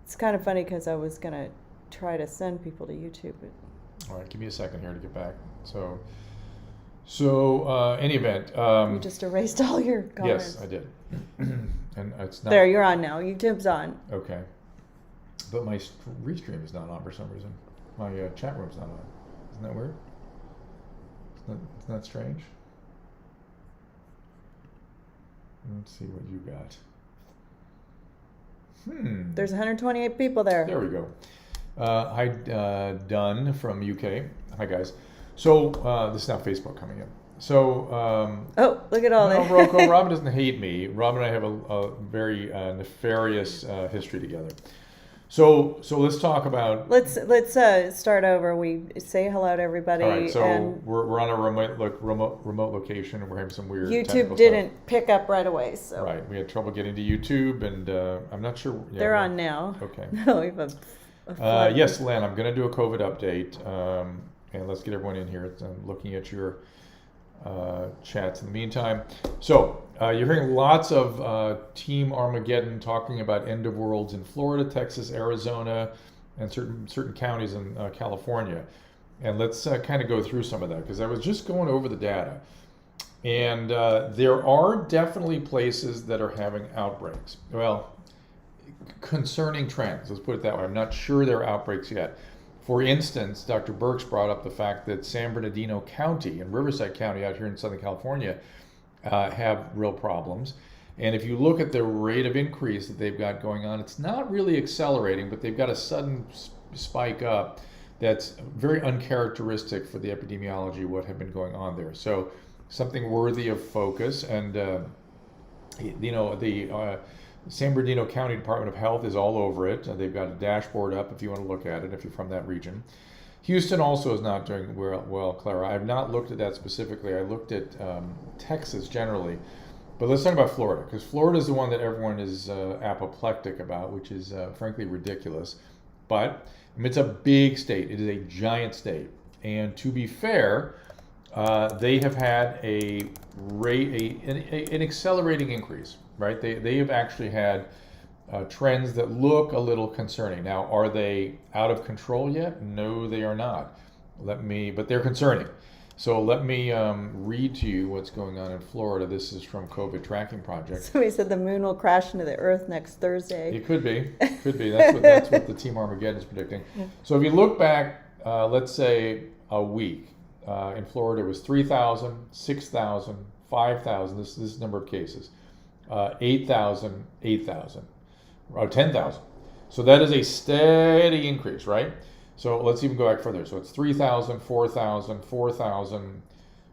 It's kind of funny because I was going to try to send people to YouTube. But All right, give me a second here to get back. So, any event. you just erased all your comments. Yes, I did. And it's not. There, you're on now. YouTube's on. Okay. But my restream is not on for some reason. My chat room's not on. Isn't that weird? Isn't that strange? Let's see what you got. There's 128 people there. There we go. Hi, Dunn from UK. Hi, guys. So, this is now Facebook coming in. So, oh, look at all that. Rocco, Robin doesn't hate me. Robin and I have a very nefarious history together. So let's talk about. Let's start over. We say hello to everybody. All right. So and we're on a remote location, and we're having some weird. YouTube didn't pick up right away. So right, we had trouble getting to YouTube, and I'm not sure. Yeah, they're on now. Okay. No, we have a yes, Len, I'm going to do a COVID update, and let's get everyone in here. I'm looking at your chats in the meantime. So you're hearing lots of Team Armageddon talking about end of worlds in Florida, Texas, Arizona, and certain counties in California. And let's kind of go through some of that, because I was just going over the data. And there are definitely places that are having outbreaks. Well, concerning trends, let's put it that way. I'm not sure there are outbreaks yet. For instance, Dr. Birx brought up the fact that San Bernardino County and Riverside County out here in Southern California have real problems. And if you look at the rate of increase that they've got going on, it's not really accelerating, but they've got a sudden spike up that's very uncharacteristic for the epidemiology of what had been going on there. So something worthy of focus. And, the San Bernardino County Department of Health is all over it. They've got a dashboard up if you want to look at it, if you're from that region. Houston also is not doing well, Clara. I've not looked at that specifically. I looked at Texas generally. But let's talk about Florida, because Florida is the one that everyone is apoplectic about, which is frankly ridiculous. But it's a big state. It is a giant state. And to be fair, they have had an accelerating increase. Right, they have actually had trends that look a little concerning. Now, are they out of control yet? No, they are not. But they're concerning. So let me read to you what's going on in Florida. This is from COVID Tracking Project. Somebody said the moon will crash into the earth next Thursday. It could be. That's what the Team Armageddon is predicting. So if you look back, let's say a week, in Florida it was 3,000, 6,000, 5,000. This is the number of cases. 8,000, 10,000. So that is a steady increase, right? So let's even go back further. So it's 3,000, 4,000, 4,000,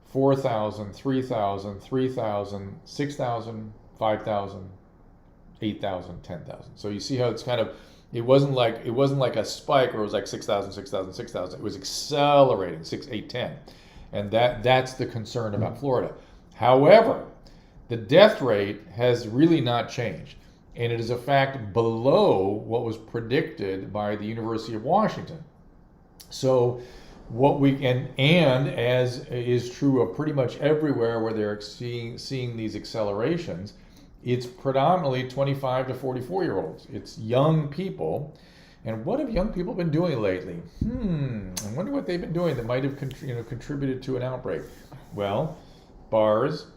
4,000, 3,000, 3,000, 6,000, 5,000, 8,000, 10,000. So you see how it's kind of, it wasn't like a spike where it was like 6,000, 6,000, 6,000. It was accelerating, 6, 8, 10. And that's the concern about Florida. However, the death rate has really not changed, and it is a fact below what was predicted by the University of Washington. So what and as is true of pretty much everywhere where they're seeing these accelerations, it's predominantly 25 to 44-year-olds. It's young people. And what have young people been doing lately? I wonder what they've been doing that might have contributed to an outbreak. Well, bars,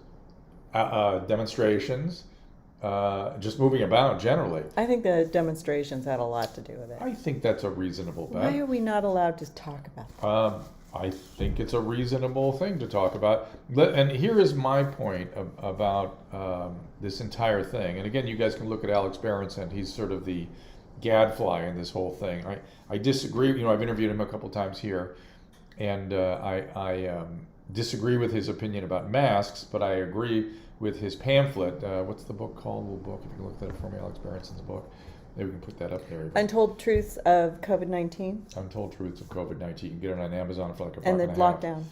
demonstrations, just moving about generally. I think the demonstrations had a lot to do with it. I think that's a reasonable bet. Why are we not allowed to talk about that? I think it's a reasonable thing to talk about. And here is my point about this entire thing. And again, you guys can look at Alex Berenson. He's sort of the gadfly in this whole thing. I disagree. I've interviewed him a couple times here, and I disagree with his opinion about masks, but I agree with his pamphlet. What's the book called? Little book. If you can look that up for me, Alex Berenson's book. Maybe we can put that up there. Untold Truths of COVID-19. Untold Truths of COVID-19. You can get it on Amazon for like $1.50. And the lockdown.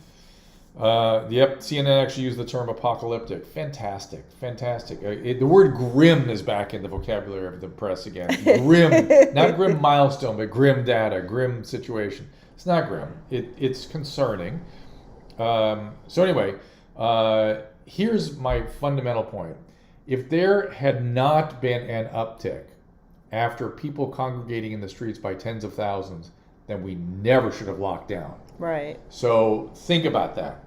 Yep, CNN actually used the term apocalyptic. Fantastic. The word grim is back in the vocabulary of the press again. Grim, not grim milestone, but grim data, grim situation. It's not grim. It's concerning. So anyway, here's my fundamental point. If there had not been an uptick after people congregating in the streets by tens of thousands, then we never should have locked down. Right. So think about that.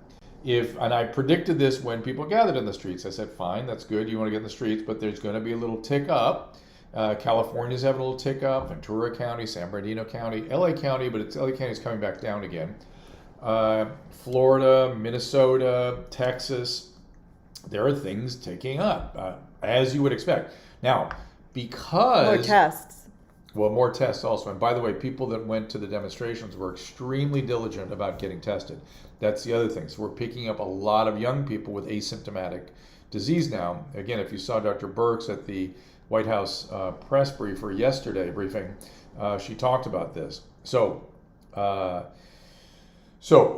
And I predicted this when people gathered in the streets. I said, fine, that's good. You want to get in the streets, but there's going to be a little tick up. California's having a little tick up. Ventura County, San Bernardino County, LA County, but LA County is coming back down again. Florida, Minnesota, Texas, there are things ticking up, as you would expect. Now, because... More tests. Well, more tests also. And by the way, people that went to the demonstrations were extremely diligent about getting tested. That's the other thing. So we're picking up a lot of young people with asymptomatic disease now. Again, if you saw Dr. Birx at the White House press briefing, she talked about this. So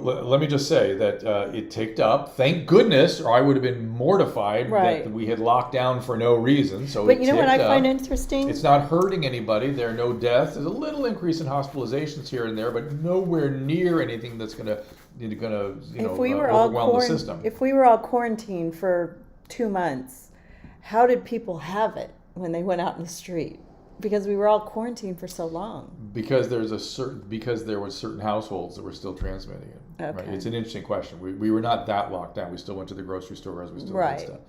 let me just say that it ticked up. Thank goodness, or I would have been mortified that we had locked down for no reason. So, but you know what I find interesting? It's not hurting anybody. There are no deaths. There's a little increase in hospitalizations here and there, but nowhere near anything that's going to overwhelm the system. If we were all quarantined for 2 months, how did people have it when they went out in the street? Because we were all quarantined for so long. Because there were certain households that were still transmitting it. Okay. Right? It's an interesting question. We were not that locked down. We still went to the grocery store as we still did stuff.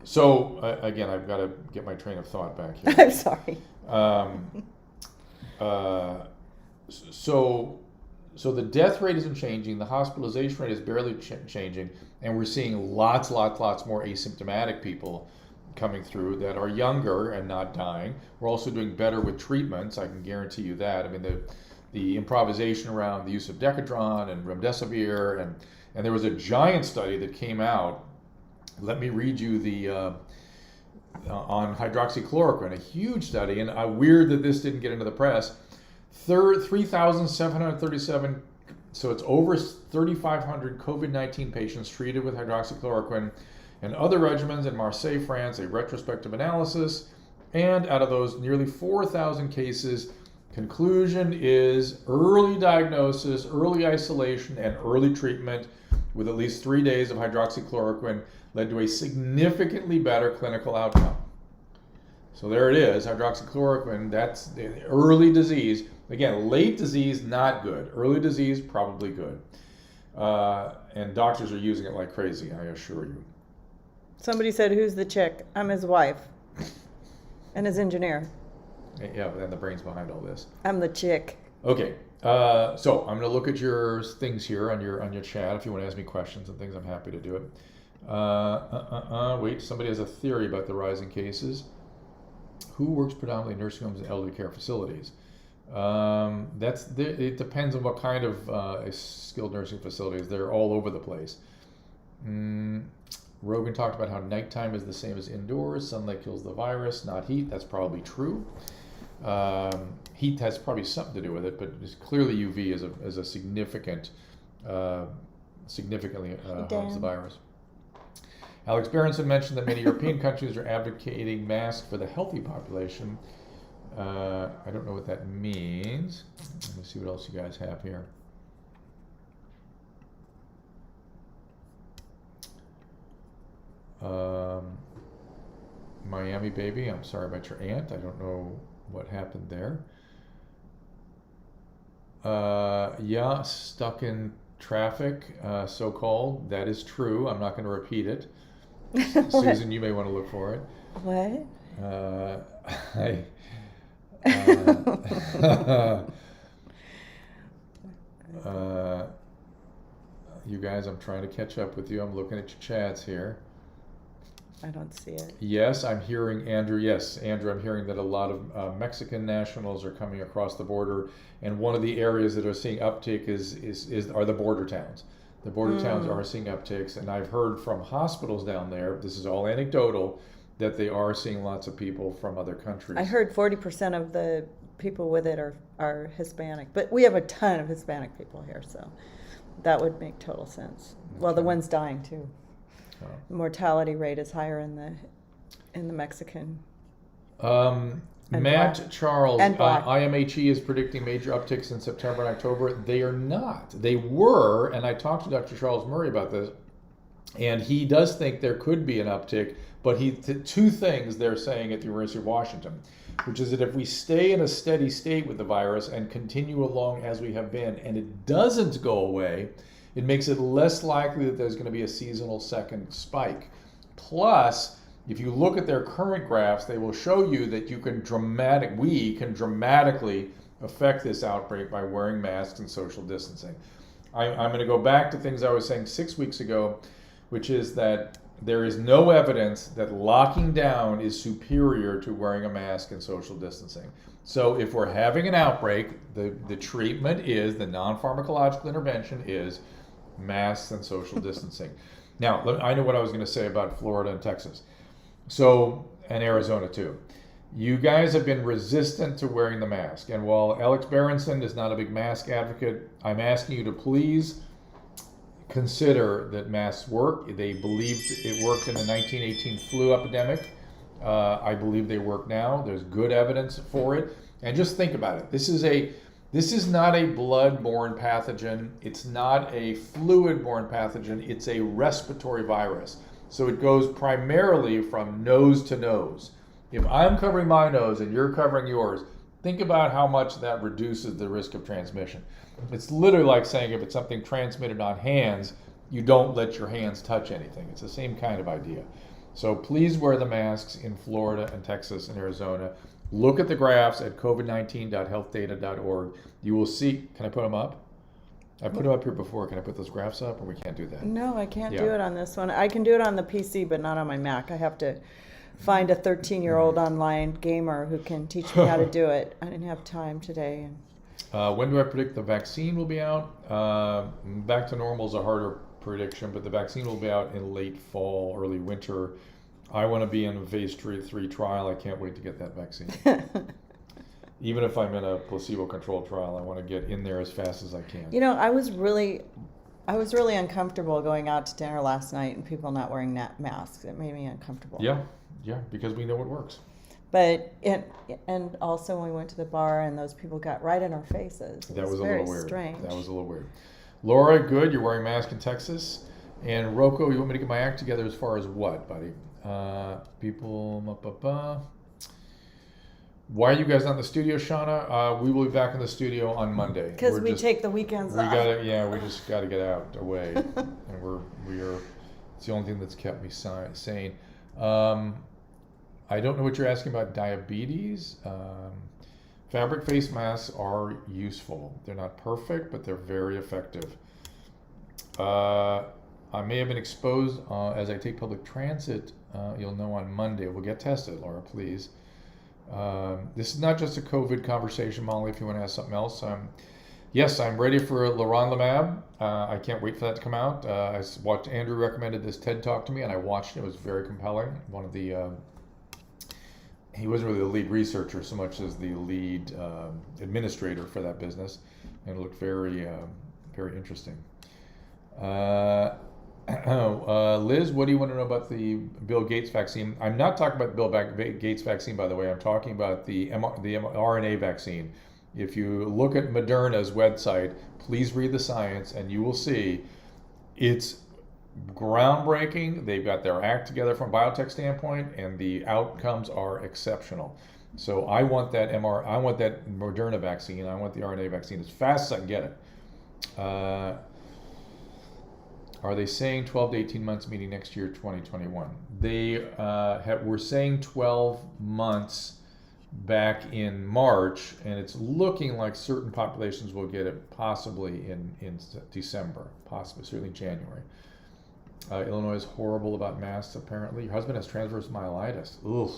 So again, I've got to get my train of thought back here. I'm sorry. So the death rate isn't changing. The hospitalization rate is barely changing, and we're seeing lots more asymptomatic people coming through that are younger and not dying. We're also doing better with treatments. I can guarantee you that. I mean, the improvisation around the use of Decadron and remdesivir, and there was a giant study that came out. Let me read you the on hydroxychloroquine, a huge study, and weird that this didn't get into the press. 3,737, so it's over 3,500 COVID-19 patients treated with hydroxychloroquine and other regimens in Marseille, France, a retrospective analysis. And out of those nearly 4,000 cases, conclusion is early diagnosis, early isolation, and early treatment with at least 3 days of hydroxychloroquine led to a significantly better clinical outcome. So there it is, hydroxychloroquine, that's the early disease. Again, late disease, not good. Early disease, probably good. And doctors are using it like crazy, I assure you. Somebody said, who's the chick? I'm his wife and his engineer. Yeah, and the brains behind all this. I'm the chick. Okay, so I'm going to look at your things here on your chat. If you want to ask me questions and things, I'm happy to do it. Wait, somebody has a theory about the rising cases. Who works predominantly in nursing homes and elderly care facilities? It depends on what kind of skilled nursing facilities. They're all over the place. Rogan talked about how nighttime is the same as indoors. Sunlight kills the virus, not heat. That's probably true. Heat has probably something to do with it, but clearly UV is a significantly harms the virus. Alex Berenson mentioned that many European countries are advocating masks for the healthy population. I don't know what that means. Let me see what else you guys have here. Miami baby, I'm sorry about your aunt. I don't know what happened there. Yeah, stuck in traffic, so-called. That is true. I'm not going to repeat it. Susan, you may want to look for it. What? You guys, I'm trying to catch up with you. I'm looking at your chats here. I don't see it. Yes, I'm hearing, Andrew. Yes, Andrew, I'm hearing that a lot of Mexican nationals are coming across the border, and one of the areas that are seeing uptick are the border towns. The border towns are seeing upticks, and I've heard from hospitals down there, this is all anecdotal, that they are seeing lots of people from other countries. I heard 40% of the people with it are Hispanic, but we have a ton of Hispanic people here, so that would make total sense. Okay. Well, the one's dying too. Oh. The mortality rate is higher in the Mexican. Matt black. Charles, And black. IMHE is predicting major upticks in September and October. They are not. They were, and I talked to Dr. Charles Murray about this, and he does think there could be an uptick, but two things they're saying at the University of Washington. which is that if we stay in a steady state with the virus and continue along as we have been, and it doesn't go away, it makes it less likely that there's going to be a seasonal second spike. Plus, if you look at their current graphs, they will show you that we can dramatically affect this outbreak by wearing masks and social distancing. I'm going to go back to things I was saying 6 weeks ago, which is that there is no evidence that locking down is superior to wearing a mask and social distancing. So if we're having an outbreak, the treatment is, the non-pharmacological intervention is masks and social distancing. Now, I know what I was going to say about Florida and Texas. So, and Arizona too. You guys have been resistant to wearing the mask. And while Alex Berenson is not a big mask advocate, I'm asking you to please consider that masks work. They believed it worked in the 1918 flu epidemic. I believe they work now. There's good evidence for it. And just think about it. This is not a blood-borne pathogen. It's not a fluid-borne pathogen. It's a respiratory virus. So it goes primarily from nose to nose. If I'm covering my nose and you're covering yours, think about how much that reduces the risk of transmission. It's literally like saying if it's something transmitted on hands, you don't let your hands touch anything. It's the same kind of idea. So please wear the masks in Florida and Texas and Arizona. Look at the graphs at covid19.healthdata.org. You will see, can I put them up? I put them up here before. Can I put those graphs up, or we can't do that? No, I can't do it on this one. I can do it on the PC, but not on my Mac. I have to find a 13-year-old online gamer who can teach me how to do it. I didn't have time today. When do I predict the vaccine will be out? Back to normal is a harder prediction, but the vaccine will be out in late fall, early winter. I want to be in a phase 3 trial. I can't wait to get that vaccine. Even if I'm in a placebo-controlled trial, I want to get in there as fast as I can. You know, I was really uncomfortable going out to dinner last night and people not wearing masks. It made me uncomfortable. Yeah, because we know it works. But and also when we went to the bar and those people got right in our faces. It was very strange. That was a little weird. Laura, good. You're wearing a mask in Texas. And Rocco, you want me to get my act together as far as what, buddy? Why are you guys not in the studio, Shauna? We will be back in the studio on Monday. Because we take the weekends off. We just got to get out, away. And we are, it's the only thing that's kept me sane. I don't know what you're asking about diabetes. Fabric face masks are useful. They're not perfect, but they're very effective. I may have been exposed as I take public transit. You'll know on Monday. We'll get tested, Laura, please. This is not just a COVID conversation, Molly, if you want to ask something else. Yes, I'm ready for leronlimab. I can't wait for that to come out. Andrew recommended this TED Talk to me, and I watched it. It was very compelling. He wasn't really the lead researcher so much as the lead administrator for that business, and it looked very, very interesting. Liz, what do you want to know about the Bill Gates vaccine? I'm not talking about the Bill Gates vaccine, by the way. I'm talking about the RNA vaccine. If you look at Moderna's website, please read the science, and you will see it's groundbreaking. They've got their act together from a biotech standpoint, and the outcomes are exceptional. So I want that Moderna vaccine. I want the RNA vaccine as fast as I can get it. Are they saying 12 to 18 months, meaning next year, 2021? They were saying 12 months back in March, and it's looking like certain populations will get it possibly in December, possibly, certainly January. Illinois is horrible about masks, apparently. Your husband has transverse myelitis. Ugh,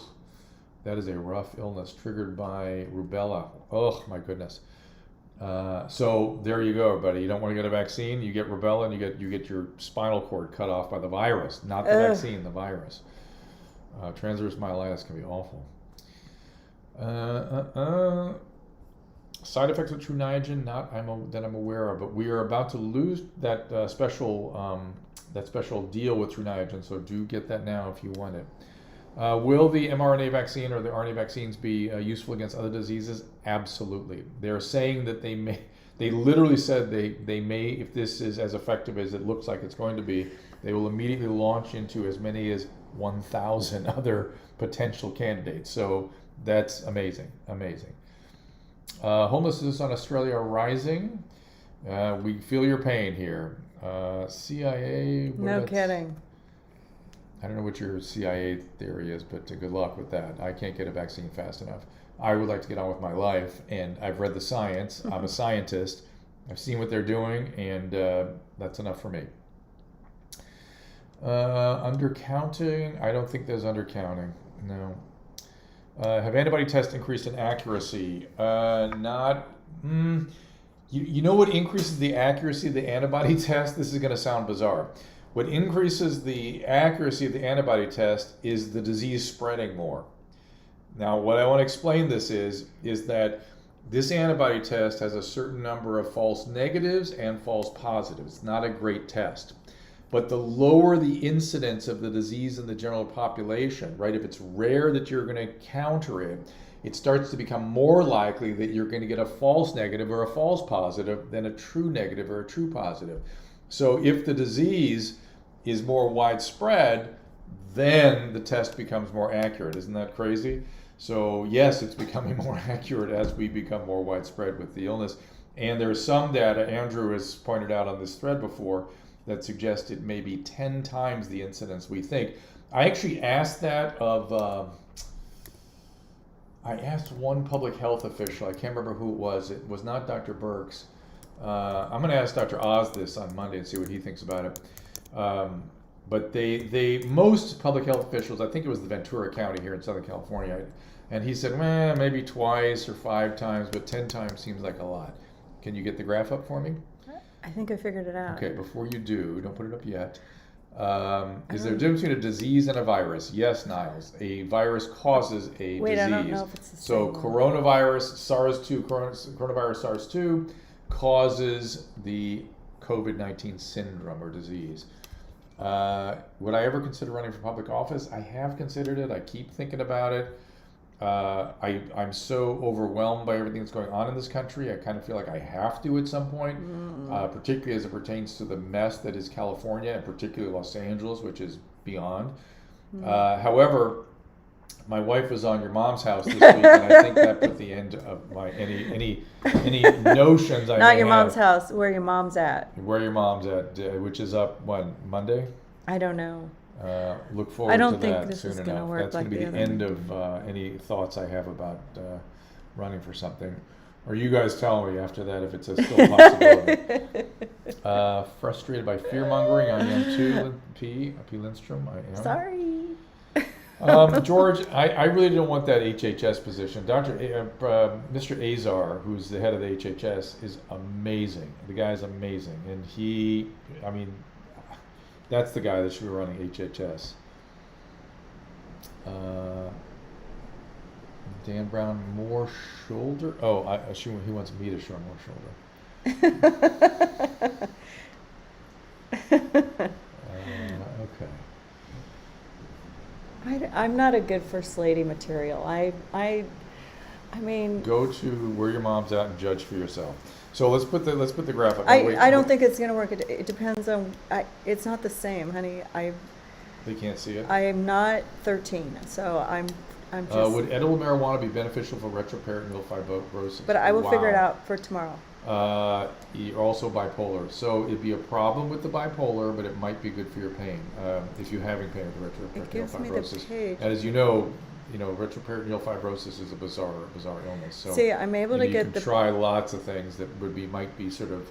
that is a rough illness triggered by rubella. Oh, my goodness. So there you go, everybody. You don't want to get a vaccine, you get rubella, and you get your spinal cord cut off by the virus, not the vaccine, the virus. Transverse myelitis can be awful. Side effects of True Niagen, that I'm aware of, but we are about to lose that special deal with True Niagen, so do get that now if you want it. Will the mRNA vaccine or the RNA vaccines be useful against other diseases? Absolutely. They're saying that they may. They literally said they may, if this is as effective as it looks like it's going to be, they will immediately launch into as many as 1,000 other potential candidates. So That's amazing, amazing. Homelessness on Australia rising. We feel your pain here. CIA. No kidding. I don't know what your CIA theory is, but good luck with that. I can't get a vaccine fast enough. I would like to get on with my life, and I've read the science. I'm a scientist. I've seen what they're doing, and that's enough for me. Undercounting. I don't think there's undercounting. No. Have antibody tests increased in accuracy? Not. You know what increases the accuracy of the antibody test? This is going to sound bizarre. What increases the accuracy of the antibody test is the disease spreading more. Now, what I want to explain this is that this antibody test has a certain number of false negatives and false positives. It's not a great test. But the lower the incidence of the disease in the general population, right? If it's rare that you're going to counter it, it starts to become more likely that you're going to get a false negative or a false positive than a true negative or a true positive. So if the disease is more widespread, then the test becomes more accurate. Isn't that crazy? So yes, it's becoming more accurate as we become more widespread with the illness. And there's some data, Andrew has pointed out on this thread before, that suggested maybe 10 times the incidence we think. I actually asked that of, I asked one public health official, I can't remember who it was not Dr. Birx. I'm gonna ask Dr. Oz this on Monday and see what he thinks about it. But most public health officials, I think it was the Ventura County here in Southern California, and he said, maybe twice or 5 times, but 10 times seems like a lot. Can you get the graph up for me? I think I figured it out. Okay, before you do, don't put it up yet. Is there a difference between a disease and a virus? Yes, Niles. A virus causes a disease. I don't know if it's the so same coronavirus, coronavirus SARS-2 causes the COVID-19 syndrome or disease. Would I ever consider running for public office? I have considered it. I keep thinking about it. I'm so overwhelmed by everything that's going on in this country. I kind of feel like I have to at some point, particularly as it pertains to the mess that is California and particularly Los Angeles, which is beyond. However, my wife was on your mom's house this week, and I think that put the end of my any notions I Not may your mom's have. house. Where your mom's at? Where your mom's at, which is up Monday. I don't know. Look forward I don't to think that this soon is enough. gonna work That's like going to be the the other end of any thoughts I have about running for something. Or you guys tell me after that if it's still a possibility. Frustrated by fear-mongering. I am too, P. Lindstrom. I am. Sorry. George, I really don't want that HHS position. Mr. Azar, who's the head of the HHS, is amazing. The guy's amazing. And that's the guy that should be running HHS. Dan Brown, more shoulder. Oh, he wants me to show more shoulder. Okay. I'm not a good first lady material. I mean. Go to where your mom's at and judge for yourself. So let's put the graph up. I don't think it's going to work. It depends on. It's not the same, honey. They can't see it. I am not 13, so I'm just. Would edible marijuana be beneficial for retroperitoneal fibrosis? But I will figure it out for tomorrow. You're also bipolar, so it'd be a problem with the bipolar, but it might be good for your pain if you're having pain with retroperitoneal It gives fibrosis. me the page. And as you know, retroperitoneal fibrosis is a bizarre illness. So see, I'm able to get you can try lots of things that might be sort of,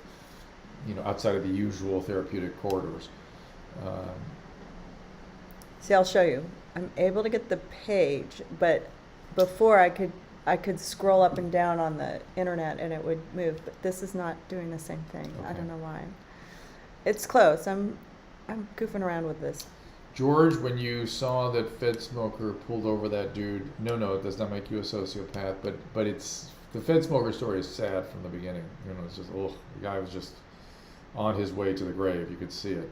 outside of the usual therapeutic corridors. See, I'll show you. I'm able to get the page, but before I could scroll up and down on the internet and it would move, but this is not doing the same thing. Okay. I don't know why. It's close. I'm goofing around with this. George, when you saw that Fed smoker pulled over that dude, no, it does not make you a sociopath, but it's the Fed smoker story is sad from the beginning. It's just the guy was just on his way to the grave. You could see it.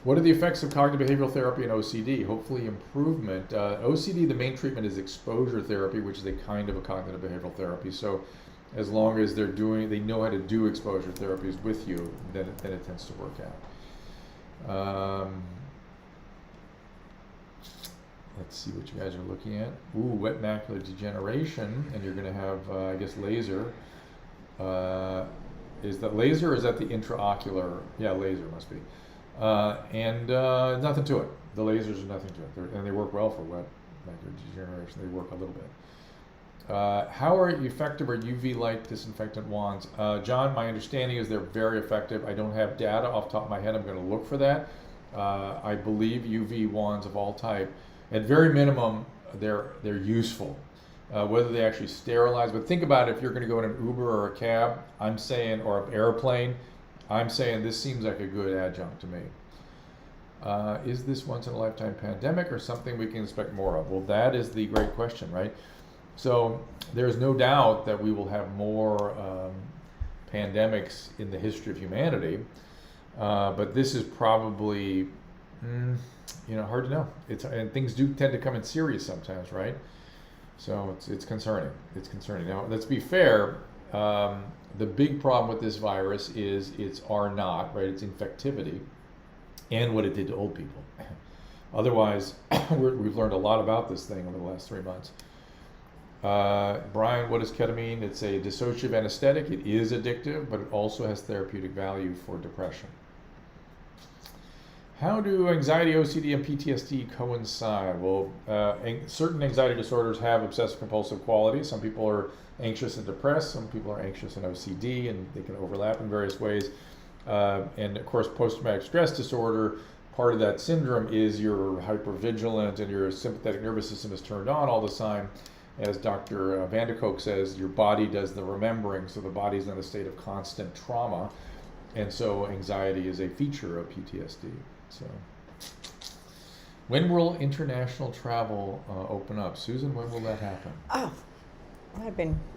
What are the effects of cognitive behavioral therapy and OCD? Hopefully improvement. OCD, the main treatment is exposure therapy, which is a kind of a cognitive behavioral therapy. So as long as they know how to do exposure therapies with you, then it tends to work out. let's see what you guys are looking at. Ooh, wet macular degeneration, and you're going to have, I guess, laser. Is that laser or is that the intraocular? Yeah, laser must be. And nothing to it. The lasers are nothing to it. And they work well for wet macular degeneration. They work a little bit. How are effective are UV light disinfectant wands? John, my understanding is they're very effective. I don't have data off the top of my head. I'm going to look for that. I believe UV wands of all type, at very minimum, they're useful. Whether they actually sterilize, but think about it, if you're going to go in an Uber or a cab, I'm saying, or an airplane, I'm saying this seems like a good adjunct to me. Is this once in a lifetime pandemic or something we can expect more of? Well, that is the great question, right? So there's no doubt that we will have more pandemics in the history of humanity, but this is probably, hard to know. And things do tend to come in series sometimes, right? So it's concerning. It's concerning. Now, let's be fair. The big problem with this virus is its R0, right? Its infectivity, and what it did to old people. Otherwise, we've learned a lot about this thing over the last 3 months. Brian, what is ketamine? It's a dissociative anesthetic. It is addictive, but it also has therapeutic value for depression. How do anxiety, OCD, and PTSD coincide? Well, certain anxiety disorders have obsessive-compulsive qualities. Some people are anxious and depressed. Some people are anxious and OCD, and they can overlap in various ways. And of course, post-traumatic stress disorder, part of that syndrome is you're hypervigilant and your sympathetic nervous system is turned on all the time. As Dr. Van de Kolk says, your body does the remembering, so the body's in a state of constant trauma. And so anxiety is a feature of PTSD. So, when will international travel open up? Susan, when will that happen? Oh,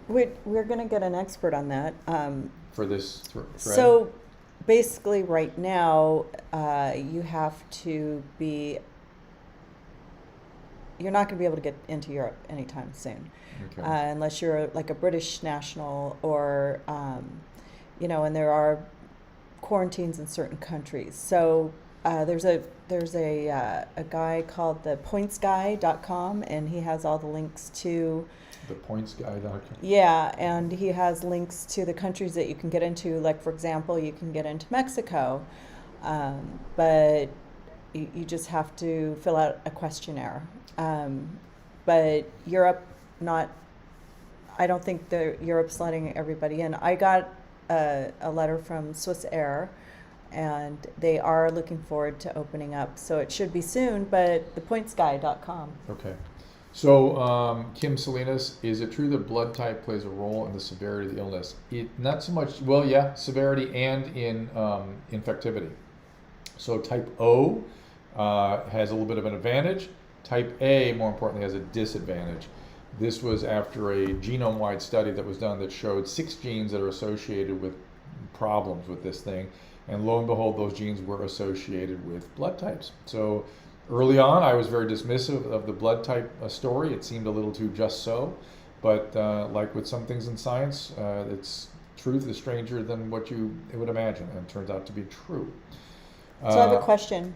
we're going to get an expert on that. For this thread? So basically right now, you have to be, you're not going to be able to get into Europe anytime soon. Okay. Unless you're like a British national or, and there are quarantines in certain countries. So there's a guy called the pointsguy.com, and he has all the links to the pointsguy.com. Yeah, and he has links to the countries that you can get into. Like, for example, you can get into Mexico, but you just have to fill out a questionnaire. But Europe, I don't think Europe's letting everybody in. I got a letter from Swiss Air, and they are looking forward to opening up. So it should be soon, but thepointsguy.com. Okay. So Kim Salinas, is it true that blood type plays a role in the severity of the illness? Not so much, well, yeah, severity and in infectivity. So type O has a little bit of an advantage. Type A, more importantly, has a disadvantage. This was after a genome-wide study that was done that showed 6 genes that are associated with problems with this thing. And lo and behold, those genes were associated with blood types. So early on, I was very dismissive of the blood type story. It seemed a little too just so. But like with some things in science, it's truth is stranger than what you would imagine, and it turns out to be true. So I have a question.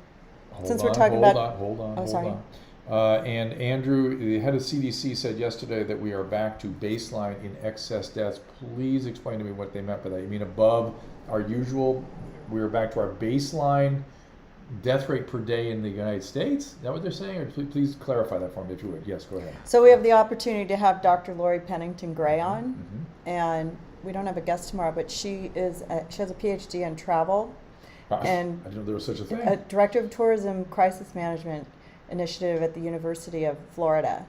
Since we're talking about... Hold on. Sorry. And Andrew, the head of CDC, said yesterday that we are back to baseline in excess deaths. Please explain to me what they meant by that. You mean above our usual, we're back to our baseline death rate per day in the United States? Is that what they're saying? Or please clarify that for me if you would. Yes, go ahead. So we have the opportunity to have Dr. Lori Pennington-Gray on, and we don't have a guest tomorrow, but she has a PhD in travel. And I didn't know there was such a thing. Director of Tourism Crisis Management Initiative at the University of Florida.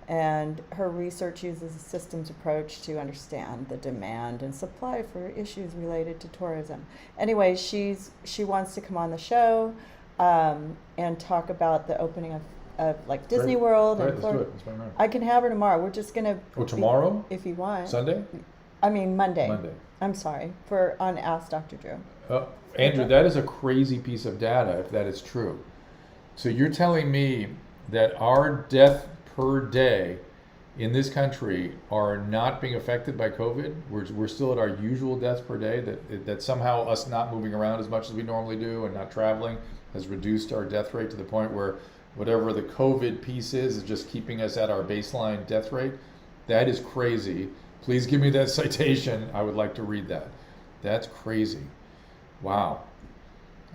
And her research uses a systems approach to understand the demand and supply for issues related to tourism. Anyway, she wants to come on the show and talk about the opening of like Disney World. Right, and let's do it. Let's bring her on. I can have her tomorrow. We're just gonna. Oh, tomorrow? If you want. Sunday? I mean Monday. Monday. I'm sorry on Ask Dr. Drew. Andrew, that is a crazy piece of data if that is true. So you're telling me that our death per day in this country are not being affected by COVID? We're still at our usual deaths per day, that somehow us not moving around as much as we normally do and not traveling has reduced our death rate to the point where whatever the COVID piece is just keeping us at our baseline death rate. That is crazy. Please give me that citation. I would like to read that. That's crazy. Wow.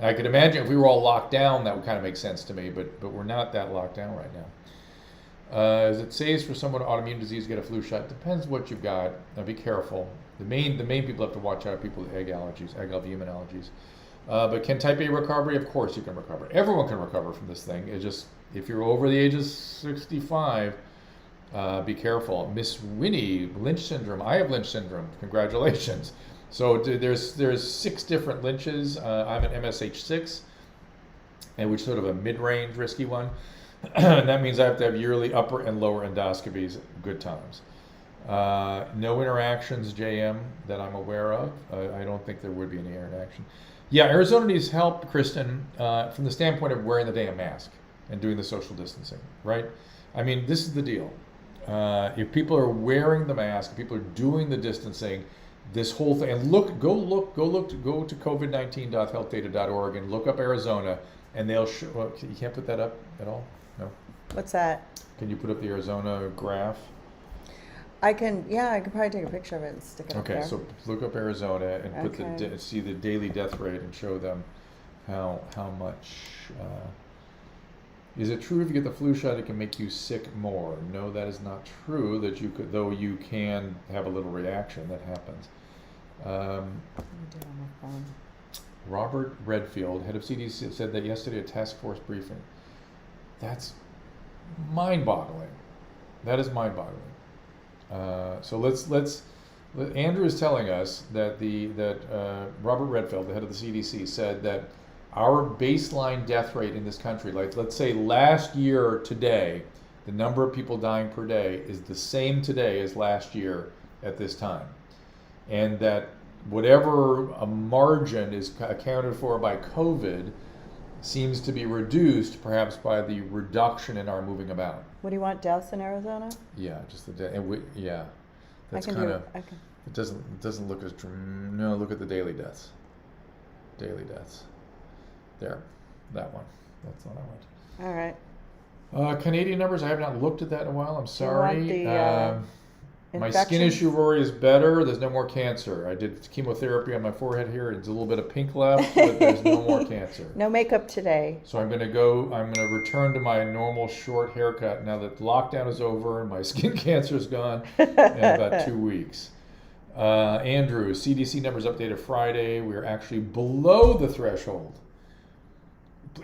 I could imagine if we were all locked down, that would kind of make sense to me, but we're not that locked down right now. Is it safe for someone with autoimmune disease to get a flu shot? Depends what you've got. Now be careful. The main people have to watch out are people with egg allergies, egg albumin allergies. But can type A recovery? Of course you can recover. Everyone can recover from this thing. It's just, if you're over the age of 65, be careful. Miss Winnie, Lynch syndrome. I have Lynch syndrome. Congratulations. So there's 6 different Lynches. I'm an MSH6, and which is sort of a mid-range risky one. And that means I have to have yearly upper and lower endoscopies. Good times. No interactions, JM, that I'm aware of. I don't think there would be any interaction. Yeah, Arizona needs help, Kristen, from the standpoint of wearing the damn mask and doing the social distancing, right? I mean, this is the deal. If people are wearing the mask, if people are doing the distancing, this whole thing, and go to covid19.healthdata.org and look up Arizona, and they'll show. Well, you can't put that up at all? No. What's that? Can you put up the Arizona graph? I can probably take a picture of it and stick it up there. Okay, so look up Arizona and put see the daily death rate and show them how much. Is it true if you get the flu shot it can make you sick more? No, that is not true. That you could, though you can have a little reaction that happens. Robert Redfield, head of CDC, said that yesterday at task force briefing. That's mind-boggling. That is mind-boggling. So Andrew is telling us that Robert Redfield, the head of the CDC, said that our baseline death rate in this country, like let's say last year today, the number of people dying per day is the same today as last year at this time. And that whatever a margin is accounted for by COVID seems to be reduced perhaps by the reduction in our moving about. What do you want, deaths in Arizona? Yeah, just the death. Yeah, that's kind of. It doesn't look as no. Look at the daily deaths. Daily deaths. There, that one. That's what I want. All right. Canadian numbers. I have not looked at that in a while. I'm sorry. My skin infections? issue, Rory, is better. There's no more cancer. I did chemotherapy on my forehead here. It's a little bit of pink left, but there's no more cancer. No makeup today. So I'm going to return to my normal short haircut now that lockdown is over and my skin cancer is gone in about 2 weeks. Andrew, CDC numbers updated Friday. We are actually below the threshold.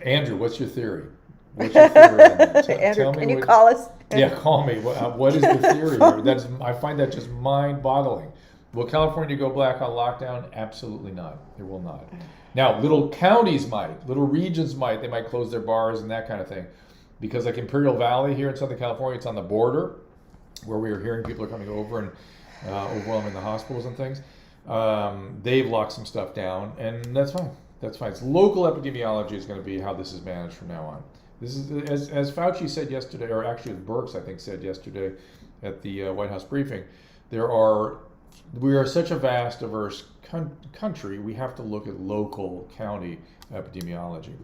Andrew, what's your theory? What's your theory on that? Andrew, can you call us? Yeah, call me. What is the theory here? I find that just mind-boggling. Will California go black on lockdown? Absolutely not. It will not. Now, little counties might, little regions might. They might close their bars and that kind of thing. Because like Imperial Valley here in Southern California, it's on the border where we are hearing people are coming over and overwhelming the hospitals and things. They've locked some stuff down, and that's fine. That's fine. It's local epidemiology is going to be how this is managed from now on. This is, as Fauci said yesterday, or actually as Birx, I think, said yesterday at the White House briefing, we are such a vast, diverse country, we have to look at local county epidemiology.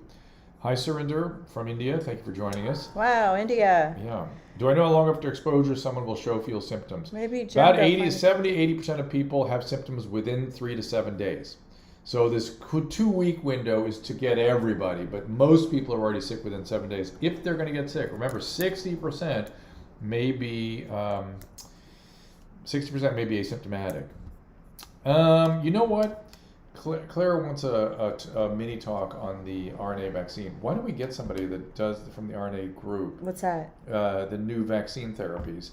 Hi, Surinder from India. Thank you for joining us. Wow, India. Yeah. Do I know how long after exposure someone will feel symptoms? Maybe about 70-80% of people have symptoms within 3 to 7 days. So this 2-week window is to get everybody, but most people are already sick within 7 days if they're going to get sick. Remember, 60% may be asymptomatic. You know what? Claire wants a mini talk on the RNA vaccine. Why don't we get somebody that does from the RNA group? What's that? The new vaccine therapies.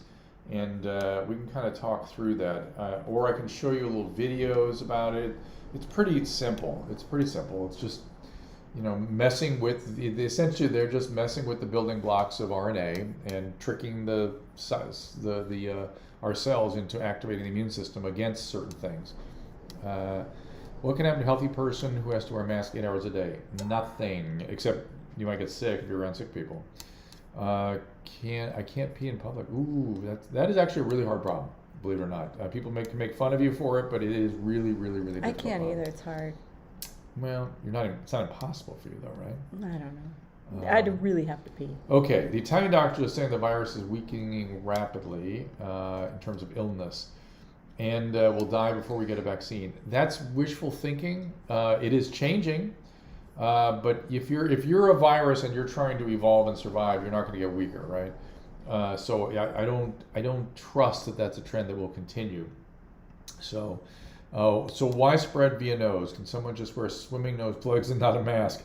And we can kind of talk through that. Or I can show you little videos about it. It's pretty simple. It's just, messing with essentially they're just messing with the building blocks of RNA and tricking our cells into activating the immune system against certain things. What can happen to a healthy person who has to wear a mask 8 hours a day? Nothing, except you might get sick if you're around sick people. I can't pee in public. Ooh, that is actually a really hard problem. Believe it or not, people can make fun of you for it, but it is really, really, really difficult. I can't either. It's hard. Well, it's not impossible for you though, right? I don't know. I'd really have to pee. Okay, the Italian doctor is saying the virus is weakening rapidly in terms of illness, and will die before we get a vaccine. That's wishful thinking. It is changing, but if you're a virus and you're trying to evolve and survive, you're not going to get weaker, right? So I don't trust that that's a trend that will continue. So why spread via nose? Can someone just wear swimming nose plugs and not a mask?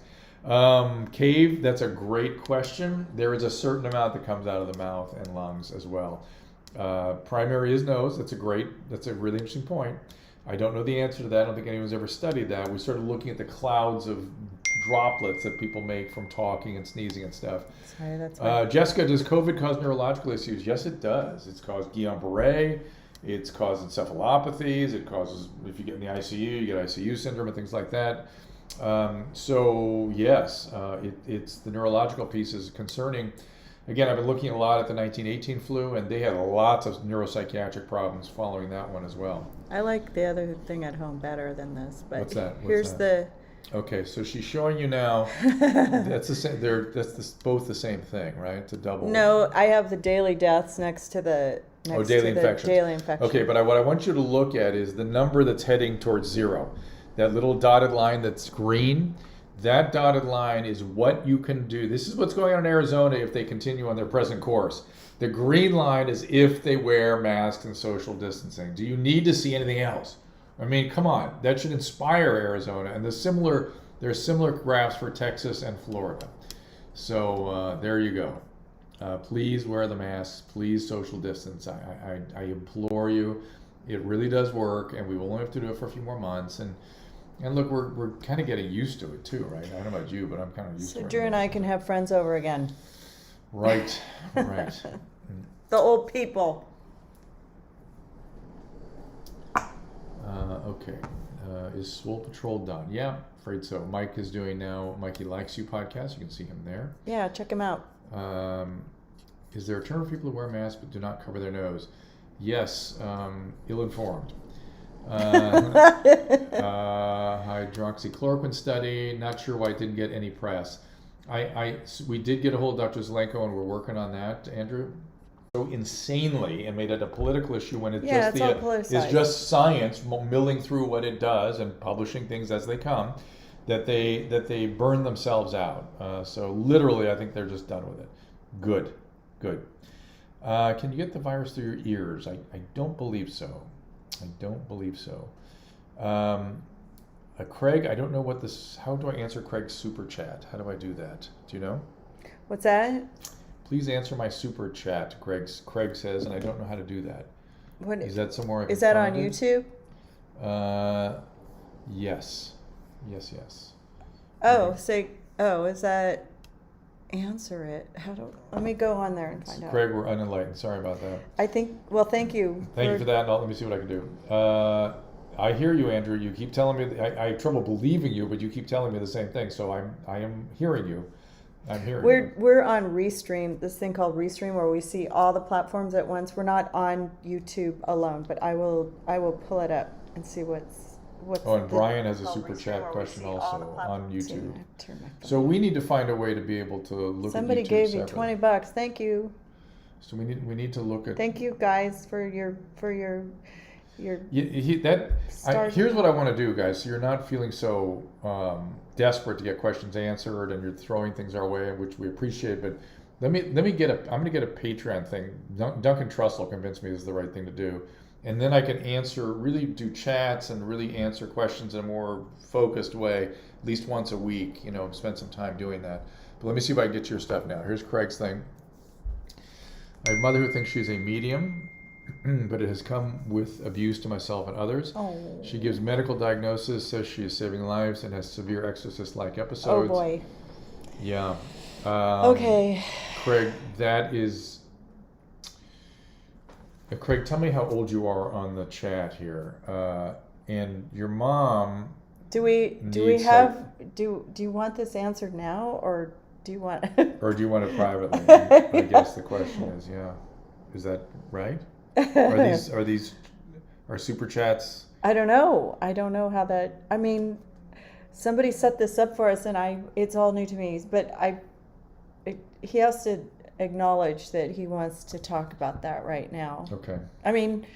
Cave, that's a great question. There is a certain amount that comes out of the mouth and lungs as well. Primary is nose. That's a really interesting point. I don't know the answer to that. I don't think anyone's ever studied that. We started looking at the clouds of droplets that people make from talking and sneezing and stuff. Sorry, that's right. Jessica, does COVID cause neurological issues? Yes, it does. It's caused Guillain-Barré. It's caused encephalopathies. It causes, if you get in the ICU, you get ICU syndrome and things like that. So yes, it's the neurological piece is concerning. Again, I've been looking a lot at the 1918 flu, and they had lots of neuropsychiatric problems following that one as well. I like the other thing at home better than this, but What's that? here's the. Okay, so she's showing you now. That's the same. Both the same thing, right? It's a double. No, I have the daily deaths next to the. Daily infections. Daily infection. Okay, but what I want you to look at is the number that's heading towards zero. That little dotted line that's green, that dotted line is what you can do. This is what's going on in Arizona if they continue on their present course. The green line is if they wear masks and social distancing. Do you need to see anything else? I mean, come on. That should inspire Arizona. And there's similar graphs for Texas and Florida. So there you go. Please wear the masks. Please social distance. I implore you. It really does work, and we will only have to do it for a few more months. And look, we're kind of getting used to it too, right? I don't know about you, but I'm kind of used to it. So Drew and I can have friends over again. Right. The old people. Okay. Is Swole Patrol done? Yeah, afraid so. Mike is doing now Mikey Likes You podcast. You can see him there. Yeah, check him out. Is there a term for people who wear masks but do not cover their nose? Yes, ill-informed. Hydroxychloroquine study, not sure why it didn't get any press. We did get a hold of Dr. Zelenko, and we're working on that, Andrew. So insanely, and made it a political issue when it's just science milling through what it does and publishing things as they come, that they burn themselves out. So literally, I think they're just done with it. Good. Can you get the virus through your ears? I don't believe so. Craig, I don't know what this. How do I answer Craig's super chat? How do I do that? Do you know? What's that? Please answer my super chat. Craig says, and I don't know how to do that. What is that somewhere? Is that on YouTube? Yes. Oh, is that? Answer it. Let me go on there and find out. Craig, we're unenlightened. Sorry about that. Thank you. Thank you for that. Let me see what I can do. I hear you, Andrew. You keep telling me. I have trouble believing you, but you keep telling me the same thing. So I am hearing you. We're on Restream, this thing called Restream, where we see all the platforms at once. We're not on YouTube alone, but I will pull it up and see what's. And Brian has a super chat question also on YouTube. So we need to find a way to be able to look Somebody at YouTube gave you separately. $20. Thank you. So we need to look at. Thank you guys for your. Here's what I want to do, guys. So you're not feeling so desperate to get questions answered, and you're throwing things our way, which we appreciate. But let me get I'm going to get a Patreon thing. Duncan Trussell convinced me this is the right thing to do. And then I can really do chats and really answer questions in a more focused way, at least once a week, spend some time doing that. But let me see if I can get your stuff now. Here's Craig's thing. I have a mother who thinks she's a medium, but it has come with abuse to myself and others. Oh. She gives medical diagnosis, says she is saving lives, and has severe exorcist-like episodes. Oh, boy. Yeah. Okay. Craig, that is... Craig, tell me how old you are on the chat here, and your mom. Do you want this answered now, or do you want? Or do you want it privately? I guess the question is, yeah, is that right? Are super chats? I don't know how that. I mean, somebody set this up for us, and it's all new to me. But he has to acknowledge that he wants to talk about that right now. Okay. I mean,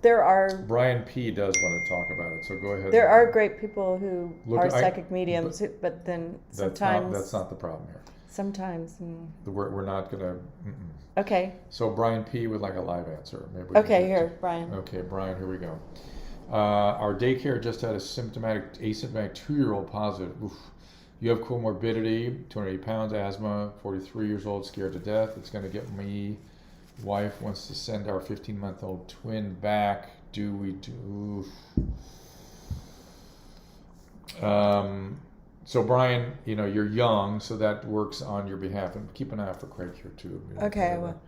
there are Brian P. does want to talk about it, so go ahead. there are great people who Look, are psychic mediums, but then sometimes that's not the problem here. Sometimes. We're not gonna. Okay. So Brian P. would like a live answer. Maybe we Okay, can here, Brian. Okay, Brian, here we go. Our daycare just had a asymptomatic 2-year-old positive. Oof. You have comorbidity, 280 pounds, asthma, 43 years old, scared to death. It's going to get me. Wife wants to send our 15-month-old twin back. Do we do? So Brian, you're young, so that works on your behalf, and keep an eye out for Craig here too. Okay, I will.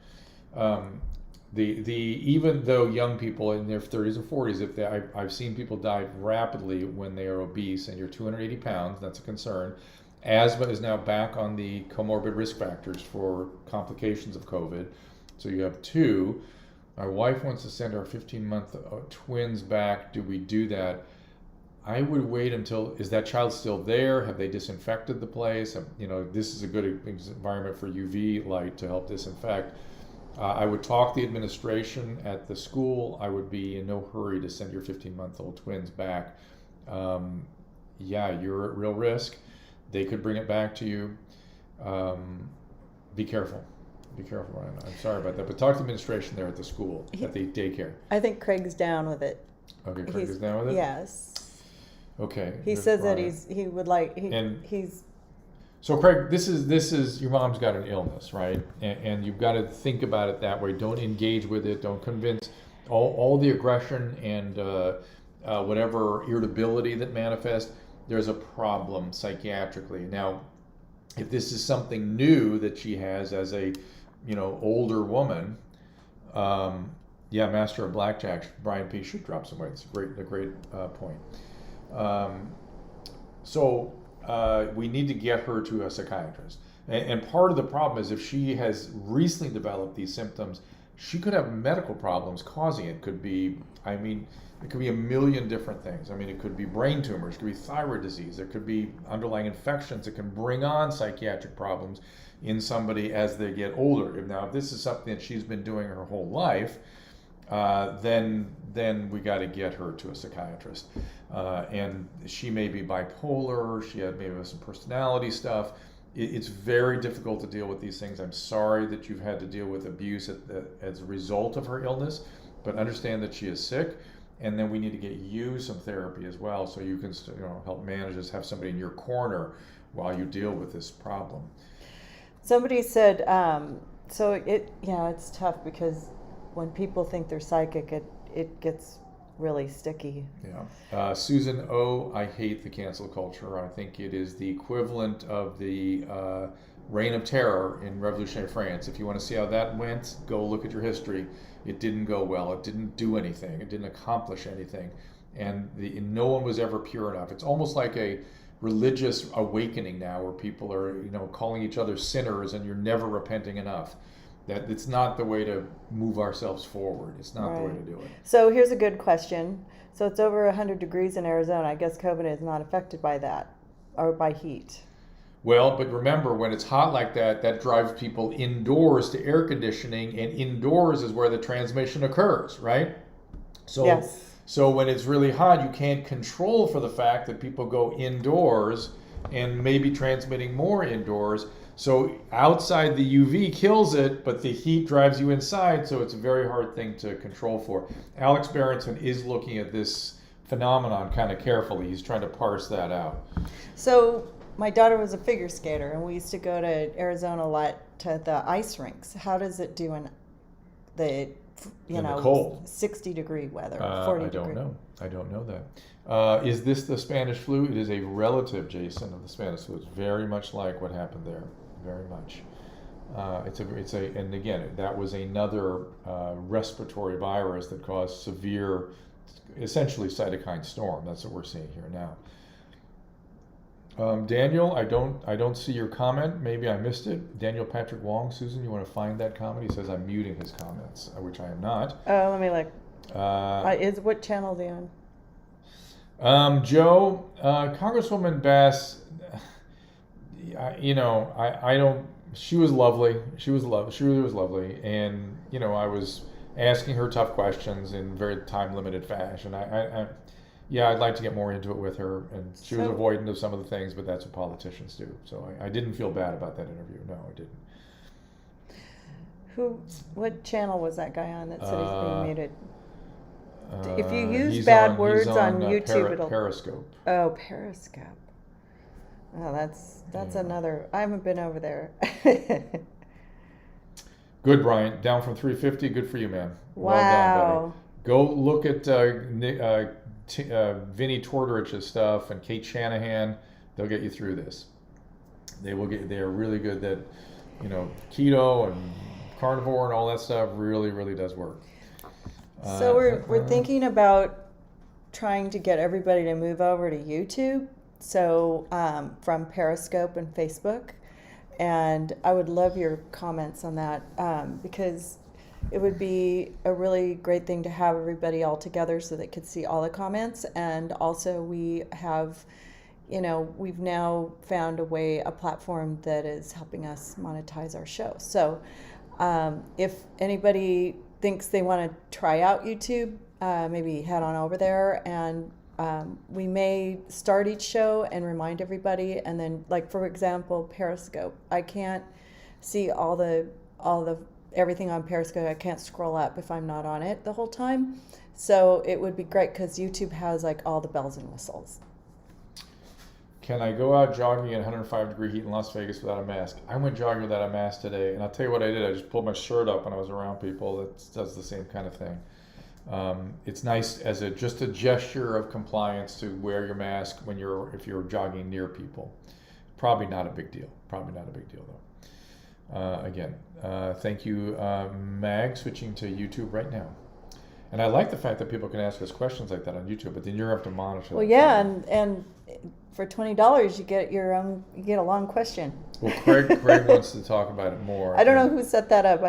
Even though young people in their 30s and 40s, I've seen people die rapidly when they are obese, and you're 280 pounds, that's a concern. Asthma is now back on the comorbid risk factors for complications of COVID. So you have 2. My wife wants to send our 15-month twins back. Do we do that? I would wait until, is that child still there? Have they disinfected the place? This is a good environment for UV light to help disinfect. I would talk to the administration at the school. I would be in no hurry to send your 15-month-old twins back. You're at real risk. They could bring it back to you. Be careful. Be careful, Ryan. I'm sorry about that. But talk to the administration there at the school, at the daycare. I think Craig's down with it. Okay, Craig is down with it? Yes. Okay. He says that he would like, he's... So Craig, this is your mom's got an illness, right? And you've got to think about it that way. Don't engage with it. Don't convince all the aggression and whatever irritability that manifests. There's a problem psychiatrically. Now, if this is something new that she has as a older woman, master of blackjack, Brian P. should drop some weight. It's a great point. We need to get her to a psychiatrist. And part of the problem is if she has recently developed these symptoms, she could have medical problems causing it. It could be a million different things. It could be brain tumors, it could be thyroid disease, there could be underlying infections that can bring on psychiatric problems in somebody as they get older. Now, if this is something that she's been doing her whole life, then we got to get her to a psychiatrist. And she may be bipolar, she had maybe some personality stuff. It's very difficult to deal with these things. I'm sorry that you've had to deal with abuse as a result of her illness, but understand that she is sick. And then we need to get you some therapy as well, so you can help manage this, have somebody in your corner while you deal with this problem. Somebody said, it's tough because when people think they're psychic, it gets really sticky. Yeah. Susan O., I hate the cancel culture. I think it is the equivalent of the reign of terror in revolutionary France. If you want to see how that went, go look at your history. It didn't go well. It didn't do anything. It didn't accomplish anything. And no one was ever pure enough. It's almost like a religious awakening now where people are, calling each other sinners and you're never repenting enough. That it's not the way to move ourselves forward. It's not the way to do it. So here's a good question. So it's over 100 degrees in Arizona. I guess COVID is not affected by that or by heat. Well, but remember, when it's hot like that, that drives people indoors to air conditioning, and indoors is where the transmission occurs, right? So, yes. So when it's really hot, you can't control for the fact that people go indoors and maybe transmitting more indoors. So outside the UV kills it, but the heat drives you inside, so it's a very hard thing to control for. Alex Berenson is looking at this phenomenon kind of carefully. He's trying to parse that out. So my daughter was a figure skater, and we used to go to Arizona a lot to the ice rinks. How does it do in the cold 60-degree weather, 40 degree? I don't know that. Is this the Spanish flu? It is a relative, Jason, of the Spanish flu. It's very much like what happened there. Very much. And again, that was another respiratory virus that caused severe, essentially cytokine storm. That's what we're seeing here now. Daniel, I don't see your comment. Maybe I missed it. Daniel Patrick Wong, Susan, you want to find that comment? He says I'm muting his comments, which I am not. Oh, let me look. What channel is he on? Joe, Congresswoman Bass, I don't. She was lovely. She really was lovely, and I was asking her tough questions in very time limited fashion. Yeah, I'd like to get more into it with her, and she was avoidant of some of the things, but that's what politicians do. So I didn't feel bad about that interview. No, I didn't. What channel was that guy on that said he's being muted? If you use He's bad words on YouTube, it'll Periscope. Oh, Periscope. Oh, that's another. I haven't been over there. Good, Brian. Down from 350. Good for you, man. Wow. Well done, buddy. Go look at Vinnie Tortorich's stuff and Kate Shanahan. They'll get you through this. They are really good. That keto and carnivore and all that stuff really, really does work. So we're thinking about trying to get everybody to move over to YouTube. So from Periscope and Facebook, and I would love your comments on that because it would be a really great thing to have everybody all together so they could see all the comments. And also we have, we've now found a platform that is helping us monetize our show. So if anybody thinks they want to try out YouTube, maybe head on over there, and we may start each show and remind everybody, and then, like, for example, Periscope. I can't see all the everything on Periscope. I can't scroll up if I'm not on it the whole time. So it would be great because YouTube has like all the bells and whistles. Can I go out jogging in 105-degree heat in Las Vegas without a mask? I went jogging without a mask today, and I'll tell you what I did. I just pulled my shirt up when I was around people. That does the same kind of thing. It's nice as just a gesture of compliance to wear your mask if you're jogging near people. Probably not a big deal. Though. Again, thank you, Mag, switching to YouTube right now. And I like the fact that people can ask us questions like that on YouTube, but then you have to monitor. Well, yeah, and for $20 you get a long question. Well, Craig wants to talk about it more. I don't know who set that up.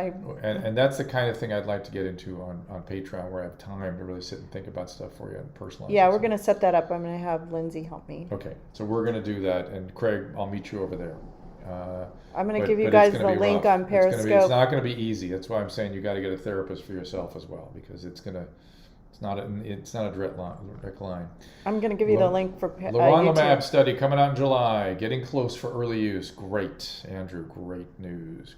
And that's the kind of thing I'd like to get into on Patreon, where I have time to really sit and think about stuff for you and personalize. Yeah, we're going to set that up. I'm going to have Lindsay help me. Okay, so we're going to do that, and Craig, I'll meet you over there. I'm going to give you guys the link on Periscope. It's not going to be easy. That's why I'm saying you got to get a therapist for yourself as well, because it's not a direct line. I'm going to give you the link for Leronlimab study coming out in July. Getting close for early use. Great, Andrew. Great news.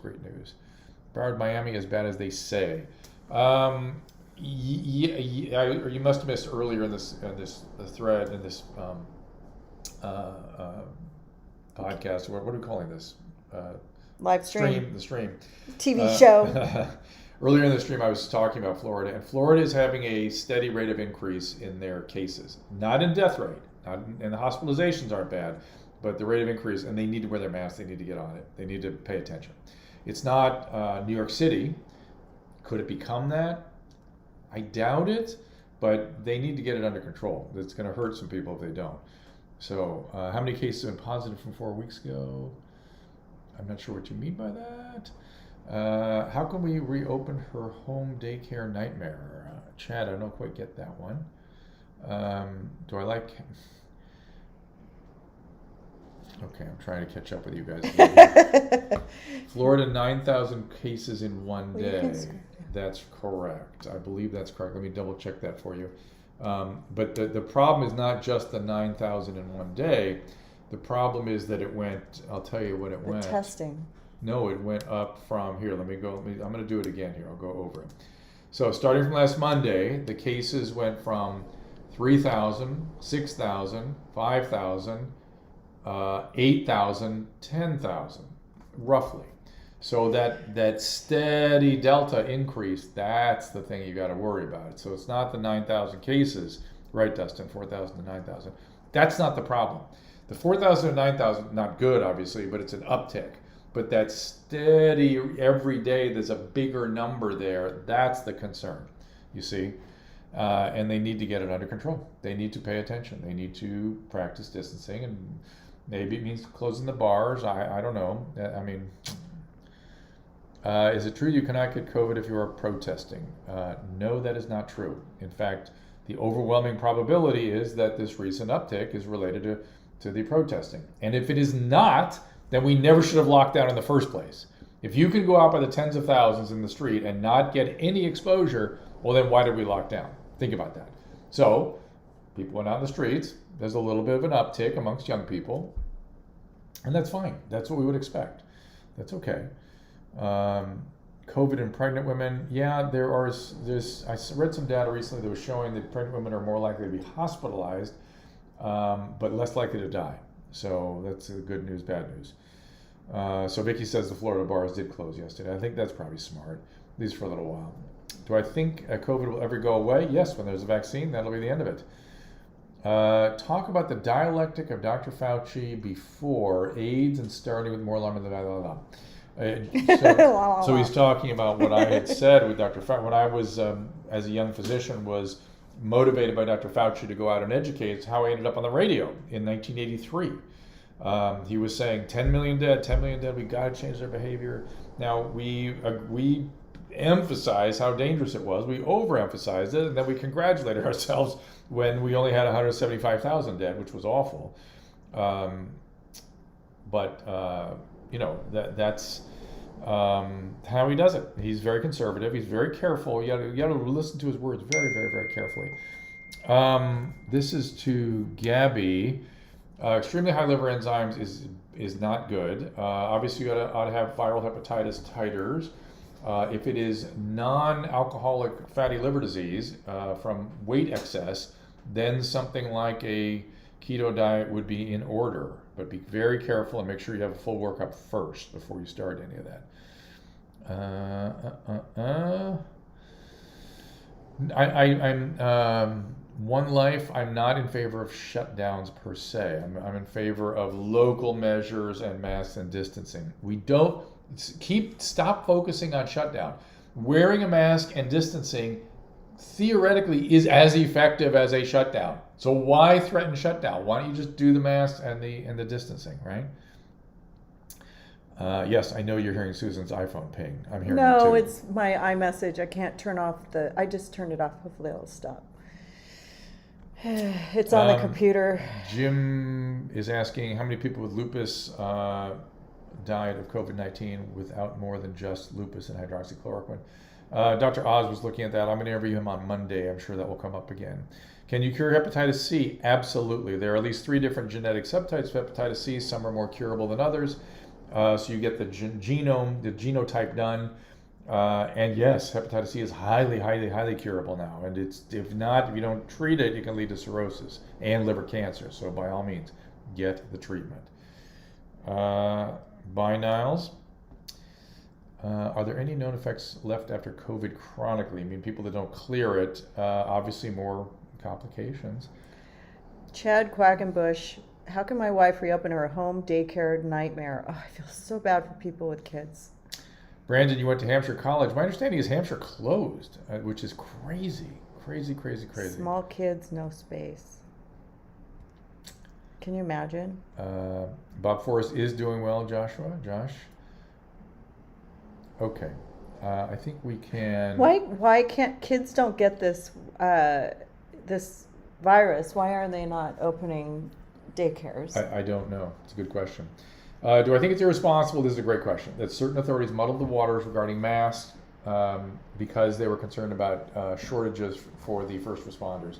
Broward, Miami, as bad as they say. You must have missed earlier in this thread in this podcast. What are we calling this? Live stream. The stream. TV show. Earlier in the stream, I was talking about Florida, and Florida is having a steady rate of increase in their cases. Not in death rate, and the hospitalizations aren't bad, but the rate of increase, and they need to wear their masks, they need to get on it, they need to pay attention. It's not New York City. Could it become that? I doubt it, but they need to get it under control. It's going to hurt some people if they don't. So, how many cases have been positive from 4 weeks ago? I'm not sure what you mean by that. How can we reopen her home daycare nightmare? Chad, I don't quite get that one. Do I like... Okay, I'm trying to catch up with you guys. Florida, 9,000 cases in one day. That's correct. I believe that's correct. Let me double check that for you. But the problem is not just the 9,000 in one day. The problem is that it went, I'll tell you what it went. Testing. No, it went up from here. I'm going to do it again here. I'll go over it. So starting from last Monday, the cases went from 3,000, 6,000, 5,000, 8,000, 10,000, roughly. So that steady delta increase, that's the thing you got to worry about. So it's not the 9,000 cases, right, Dustin? 4,000 to 9,000. That's not the problem. The 4,000 to 9,000, not good, obviously, but it's an uptick. But that steady, every day there's a bigger number there. That's the concern, you see. And they need to get it under control. They need to pay attention. They need to practice distancing, and maybe it means closing the bars. I don't know. I mean, is it true you cannot get COVID if you are protesting? No, that is not true. In fact, the overwhelming probability is that this recent uptick is related to the protesting. And if it is not, then we never should have locked down in the first place. If you can go out by the tens of thousands in the street and not get any exposure, well, then why did we lock down? Think about that. So people went out in the streets. There's a little bit of an uptick amongst young people, and that's fine. That's what we would expect. That's okay. COVID in pregnant women, yeah, there's. I read some data recently that was showing that pregnant women are more likely to be hospitalized, but less likely to die. So that's good news, bad news. So Vicky says the Florida bars did close yesterday. I think that's probably smart, at least for a little while. Do I think COVID will ever go away? Yes, when there's a vaccine, that'll be the end of it. Talk about the dialectic of Dr. Fauci before AIDS and starting with more alarming than So he's talking about what I had said with Dr. Fauci when I was, as a young physician, was motivated by Dr. Fauci to go out and educate. It's how I ended up on the radio in 1983. He was saying 10 million dead, we got to change their behavior. Now, we emphasized how dangerous it was. We overemphasized it, and then we congratulated ourselves when we only had 175,000 dead, which was awful. That's how he does it. He's very conservative. He's very careful. You got to listen to his words very, very, very carefully. This is to Gabby. Extremely high liver enzymes is not good. Obviously, you ought to have viral hepatitis titers. If it is non-alcoholic fatty liver disease from weight excess, then something like a keto diet would be in order. But be very careful and make sure you have a full workup first before you start any of that. I'm One Life, I'm not in favor of shutdowns per se. I'm in favor of local measures and masks and distancing. We don't stop focusing on shutdown. Wearing a mask and distancing theoretically is as effective as a shutdown. So why threaten shutdown? Why don't you just do the masks and the distancing, right? Yes, I know you're hearing Susan's iPhone ping. I'm hearing it too. No, it's my iMessage. I can't turn off I just turned it off. Hopefully it'll stop. It's on the computer. Jim is asking how many people with lupus died of COVID-19 without more than just lupus and hydroxychloroquine. Dr. Oz was looking at that. I'm going to interview him on Monday. I'm sure that will come up again. Can you cure hepatitis C? Absolutely. There are at least 3 different genetic subtypes of hepatitis C. Some are more curable than others. So you get the genotype done. And yes, hepatitis C is highly, highly, highly curable now. And if you don't treat it, it can lead to cirrhosis and liver cancer. So by all means, get the treatment. Bye, Niles. Are there any known effects left after COVID chronically? I mean, people that don't clear it, obviously more complications. Chad Quackenbush, how can my wife reopen her home daycare nightmare? Oh, I feel so bad for people with kids. Brandon, you went to Hampshire College. My understanding is Hampshire closed, which is crazy. Crazy. Small kids, no space. Can you imagine? Bob Forrest is doing well, Joshua. Josh? Okay. I think we can... Why can't kids don't get this this virus? Why are they not opening daycares? I don't know. It's a good question. Do I think it's irresponsible? This is a great question. That certain authorities muddled the waters regarding masks because they were concerned about shortages for the first responders.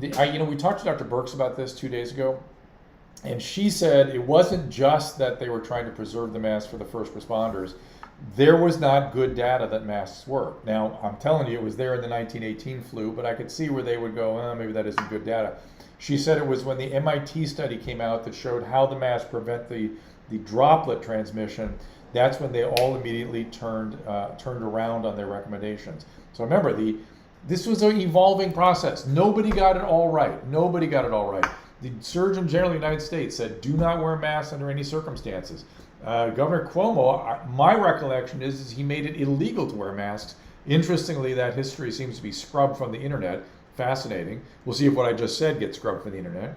We talked to Dr. Birx about this 2 days ago, and she said it wasn't just that they were trying to preserve the masks for the first responders. There was not good data that masks work. Now, I'm telling you, it was there in the 1918 flu, but I could see where they would go, maybe that isn't good data. She said it was when the MIT study came out that showed how the masks prevent the droplet transmission. That's when they all immediately turned around on their recommendations. So remember, this was an evolving process. Nobody got it all right. The Surgeon General of the United States said, do not wear masks under any circumstances. Governor Cuomo, my recollection is he made it illegal to wear masks. Interestingly, that history seems to be scrubbed from the internet. Fascinating. We'll see if what I just said gets scrubbed from the internet.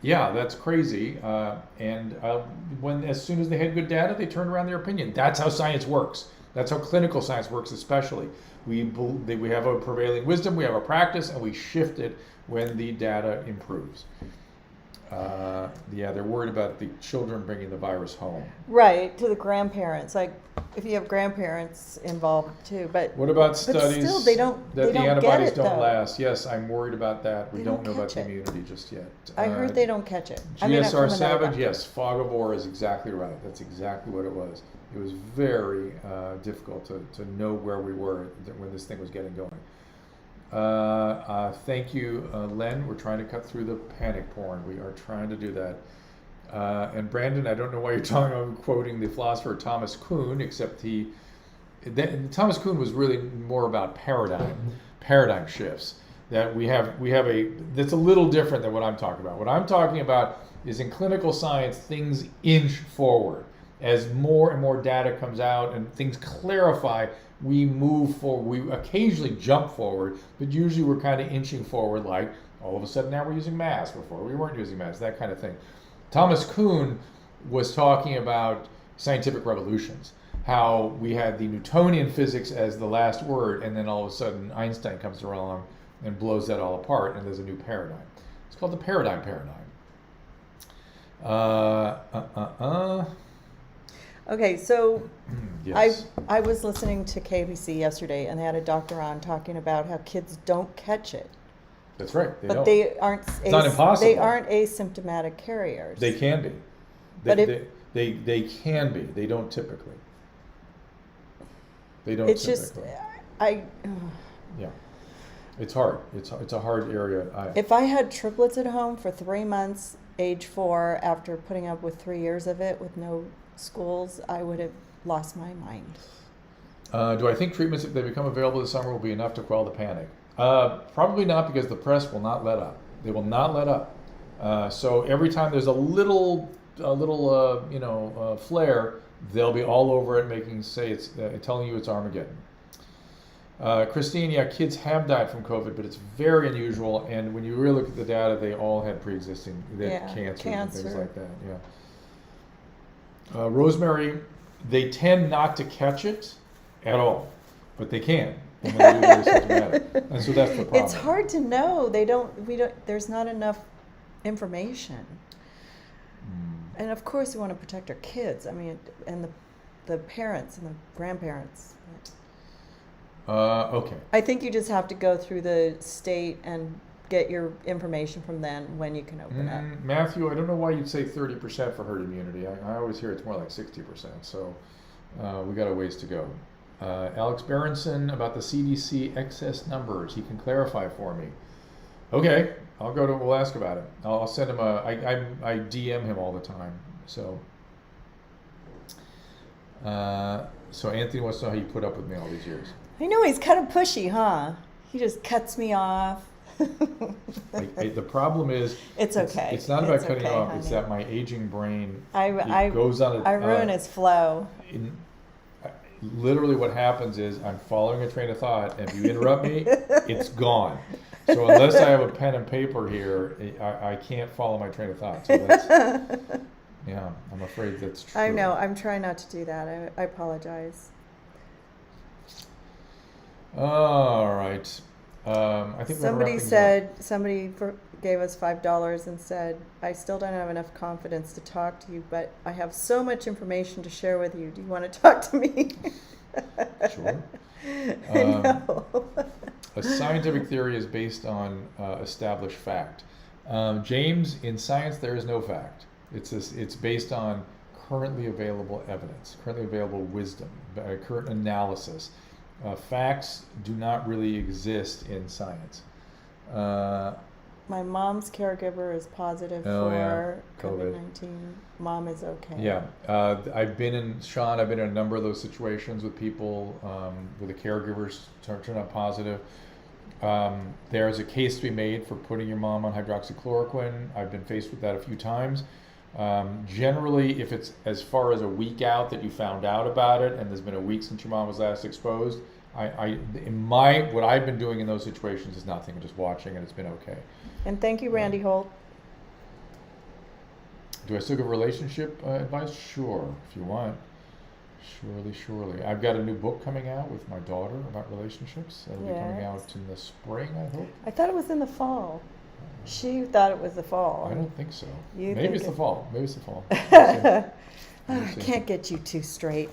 Yeah, that's crazy. As soon as they had good data, they turned around their opinion. That's how science works. That's how clinical science works, especially. We have a prevailing wisdom, we have a practice, and we shift it when the data improves. Yeah, they're worried about the children bringing the virus home. Right, to the grandparents, like, if you have grandparents involved too, but. What about But studies still, they don't that the get antibodies it, don't though. last? Yes, I'm worried about that. We They don't don't know about catch the it. immunity just yet. I heard they don't catch it. GSR from another Savage, doctor. yes, fog of war is exactly right. That's exactly what it was. It was very difficult to know where we were when this thing was getting going. Thank you, Len. We're trying to cut through the panic porn. We are trying to do that. And Brandon, I don't know why I'm quoting the philosopher Thomas Kuhn, except Thomas Kuhn was really more about paradigm shifts. That we have that's a little different than what I'm talking about. What I'm talking about is in clinical science, things inch forward. As more and more data comes out and things clarify, we move forward. We occasionally jump forward, but usually we're kind of inching forward, like all of a sudden now we're using masks. Before we weren't using masks, that kind of thing. Thomas Kuhn was talking about scientific revolutions, how we had the Newtonian physics as the last word, and then all of a sudden Einstein comes along and blows that all apart, and there's a new paradigm. It's called the paradigm. Okay, so Yes. I was listening to KBC yesterday, and they had a doctor on talking about how kids don't catch it, That's right. They but don't. they aren't. It's not impossible. They aren't asymptomatic carriers. They can be. But They can be. They don't typically. They don't. It's just, typically. Yeah. It's hard. It's a hard area. If I had triplets at home for 3 months, age 4, after putting up with 3 years of it with no schools, I would have lost my mind. Do I think treatments, if they become available this summer, will be enough to quell the panic? Probably not, because the press will not let up. They will not let up. So every time there's a little flare, they'll be all over it, telling you it's Armageddon. Christine, yeah, kids have died from COVID, but it's very unusual. And when you really look at the data, they all had pre-existing cancer and things like that. Yeah. Rosemary, they tend not to catch it at all, but they can. And when they do, they're symptomatic. And so that's the problem. It's hard to know. There's not enough information. And of course, we want to protect our kids. I mean, and the parents and the grandparents. Okay. I think you just have to go through the state and get your information from them when you can open up. Matthew, I don't know why you'd say 30% for herd immunity. I always hear it's more like 60%. So we got a ways to go. Alex Berenson about the CDC excess numbers. He can clarify for me. Okay, we'll ask about it. I'll send him I DM him all the time. So Anthony wants to know how you put up with me all these years. I know, he's kind of pushy, huh? He just cuts me off. The problem is, it's okay. It's not about cutting okay, off. honey. It's that my aging brain goes on. I ruin his flow. Literally, what happens is I'm following a train of thought, and if you interrupt me, it's gone. So unless I have a pen and paper here, I can't follow my train of thought. So yeah, I'm afraid that's true. I know. I'm trying not to do that. I apologize. All right. I think somebody gave us $5 and said, I still don't have enough confidence to talk to you, but I have so much information to share with you. Do you want to talk to me? Sure. No. A scientific theory is based on established fact. James, in science, there is no fact. It's based on currently available evidence, currently available wisdom, current analysis. Facts do not really exist in science. My mom's caregiver is positive for COVID-19. Mom is okay. Yeah, I've been in a number of those situations with people where the caregivers turn up positive. There's a case to be made for putting your mom on hydroxychloroquine. I've been faced with that a few times. Generally, if it's as far as a week out that you found out about it, and there's been a week since your mom was last exposed, what I've been doing in those situations is nothing, I'm just watching, and it's been okay. And thank you, Randy Holt. Do I still give relationship advice? Sure, if you want. Surely. I've got a new book coming out with my daughter about relationships. It'll be coming out in the spring, I hope. I thought it was in the fall. She thought it was the fall. I don't think so. You Maybe think it's the fall. Maybe it's the fall. I can't get you too straight.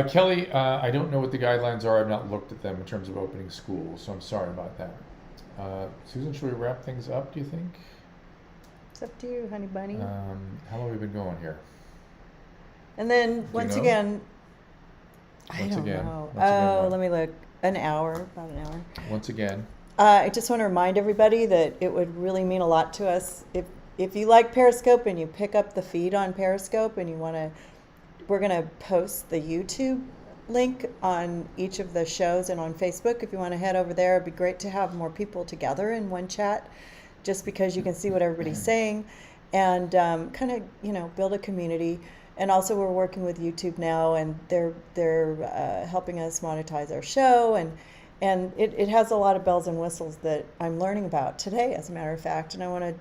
Kelly, I don't know what the guidelines are. I've not looked at them in terms of opening schools, so I'm sorry about that. Susan, should we wrap things up, do you think? It's up to you, honey bunny. How long have we been going here? And then once know? again, I Once don't again, know. once again, Oh, what? let me look. About an hour. Once again. I just want to remind everybody that it would really mean a lot to us if you like Periscope and you pick up the feed on Periscope and you want to. We're going to post the YouTube link on each of the shows and on Facebook. If you want to head over there, it'd be great to have more people together in one chat, just because you can see what everybody's saying and kind of, build a community. And also we're working with YouTube now, and they're helping us monetize our show, and it has a lot of bells and whistles that I'm learning about today, as a matter of fact. And I want to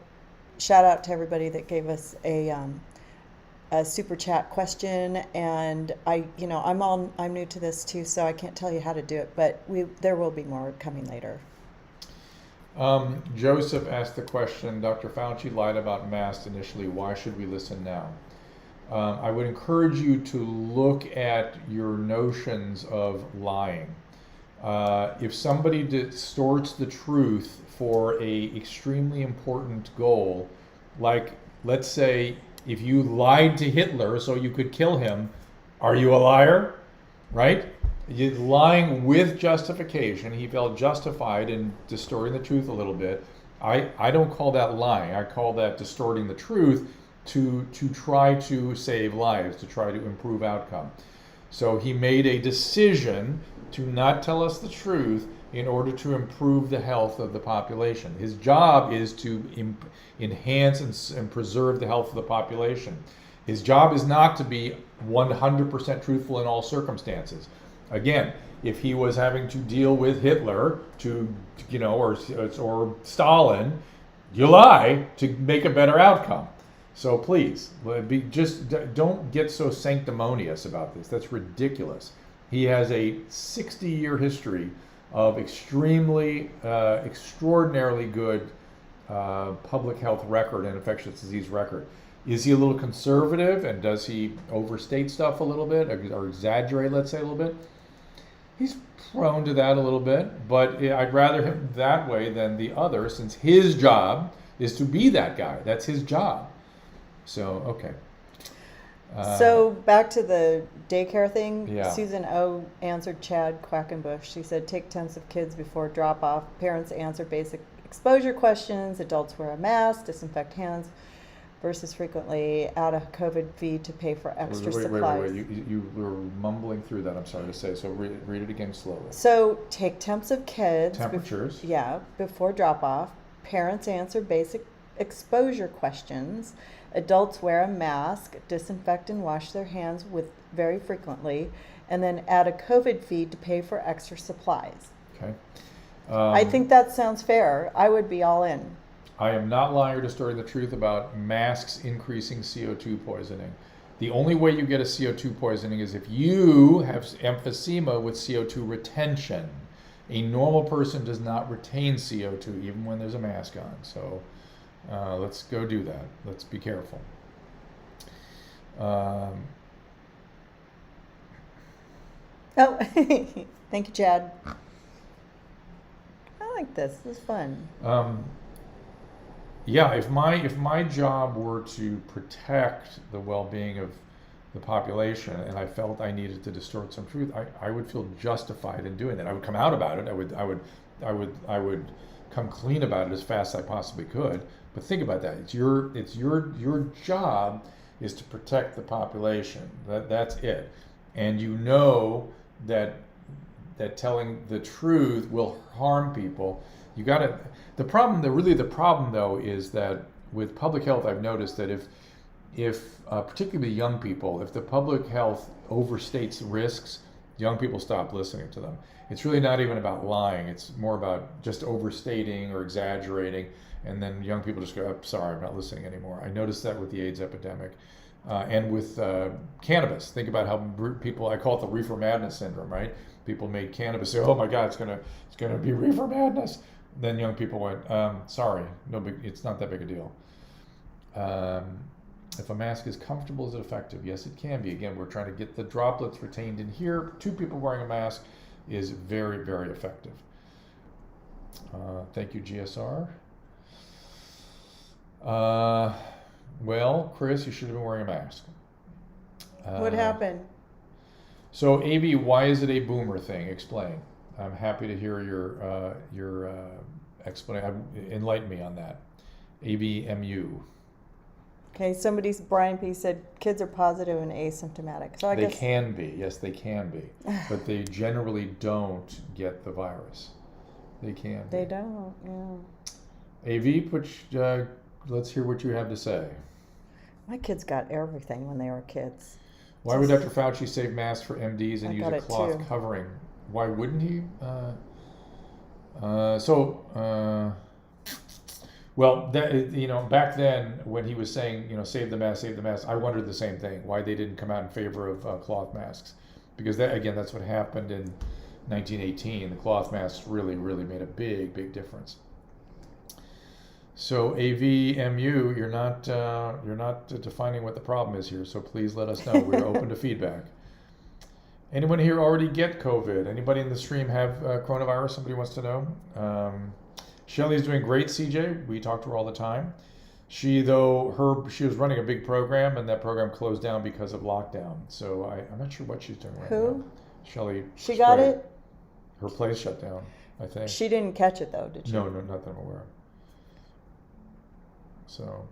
shout out to everybody that gave us a super chat question, and I'm new to this too, so I can't tell you how to do it, but there will be more coming later. Joseph asked the question, Dr. Fauci lied about masks initially. Why should we listen now? I would encourage you to look at your notions of lying. If somebody distorts the truth for a extremely important goal, like, let's say, if you lied to Hitler so you could kill him, are you a liar? Right? You're lying with justification. He felt justified in distorting the truth a little bit. I don't call that lying. I call that distorting the truth to try to save lives, to try to improve outcome. So he made a decision to not tell us the truth in order to improve the health of the population. His job is to enhance and preserve the health of the population. His job is not to be 100% truthful in all circumstances. Again, if he was having to deal with Hitler or Stalin, you lie to make a better outcome. So please, don't get so sanctimonious about this. That's ridiculous. He has a 60-year history of extremely, extraordinarily good public health record and infectious disease record. Is he a little conservative, and does he overstate stuff a little bit or exaggerate, let's say, a little bit? He's prone to that a little bit, but I'd rather him that way than the other, since his job is to be that guy. That's his job. So, okay. So back to the daycare thing. Yeah. Susan O answered Chad Quackenbush. She said, take tents of kids before drop off. Parents answer basic exposure questions. Adults wear a mask, disinfect hands versus frequently add a COVID fee to pay for extra supplies. Wait. You were mumbling through that, I'm sorry to say. So read it again slowly. So take temps of kids. Temperatures. Before drop off. Parents answer basic exposure questions. Adults wear a mask, disinfect and wash their hands very frequently, and then add a COVID fee to pay for extra supplies. Okay. I think that sounds fair. I would be all in. I am not lying or distorting the truth about masks increasing CO2 poisoning. The only way you get a CO2 poisoning is if you have emphysema with CO2 retention. A normal person does not retain CO2 even when there's a mask on. So let's go do that. Let's be careful. Oh, thank you, Chad. I like this. This is fun. Yeah, if my job were to protect the well-being of the population, and I felt I needed to distort some truth, I would feel justified in doing that. I would come out about it. I would come clean about it as fast as I possibly could. But think about that. It's your job is to protect the population. That's it. And you know that telling the truth will harm people. You gotta. The problem though is that with public health, I've noticed that if particularly young people, if the public health overstates risks, young people stop listening to them. It's really not even about lying. It's more about just overstating or exaggerating, and then young people just go, oh, sorry, I'm not listening anymore. I noticed that with the AIDS epidemic. And with cannabis. Think about how people, I call it the reefer madness syndrome, right? People made cannabis say, oh my God, it's gonna be reefer madness. Then young people went, sorry, no big. It's not that big a deal. If a mask is comfortable, is it effective? Yes, it can be. Again, we're trying to get the droplets retained in here. 2 people wearing a mask is very, very effective. Thank you, GSR. Well, Chris, you should have been wearing a mask. What happened? So, AV, why is it a boomer thing? Explain. I'm happy to hear your explanation. Enlighten me on that. AVMU. Okay, Brian P. said kids are positive and asymptomatic. So I They guess can be, yes, they can be, but they generally don't get the virus. They can. They don't, yeah. AV, let's hear what you have to say. My kids got everything when they were kids. Why would Dr. Fauci save masks for MDs and I use got a it cloth too. covering? Why wouldn't he? Well, back then when he was saying, save the mask, I wondered the same thing, why they didn't come out in favor of cloth masks. Because that's what happened in 1918. The cloth masks really, really made a big, big difference. So AVMU, you're not defining what the problem is here, so please let us know. We're open to feedback. Anyone here already get COVID? Anybody in the stream have coronavirus? Somebody wants to know? Shelly's doing great, CJ. We talk to her all the time. She was running a big program, and that program closed down because of lockdown. So I'm not sure what she's doing right now. Who? Shelly. She got it? Her place shut down, I think. She didn't catch it though, did she? No, not that I'm aware of. So.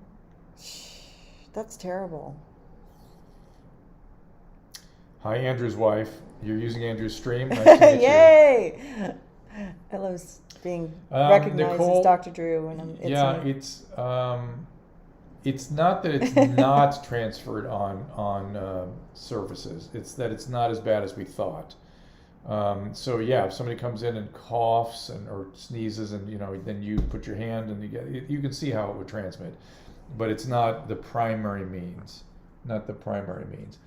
That's terrible. Hi, Andrew's wife. You're using Andrew's stream. Nice to meet Yay! I love being recognized Nicole, as Dr. Drew when it's not that it's not transferred on surfaces. It's that it's not as bad as we thought. So if somebody comes in and coughs or sneezes, and then you put your hand and you can see how it would transmit, but it's not the primary means. Not the primary means.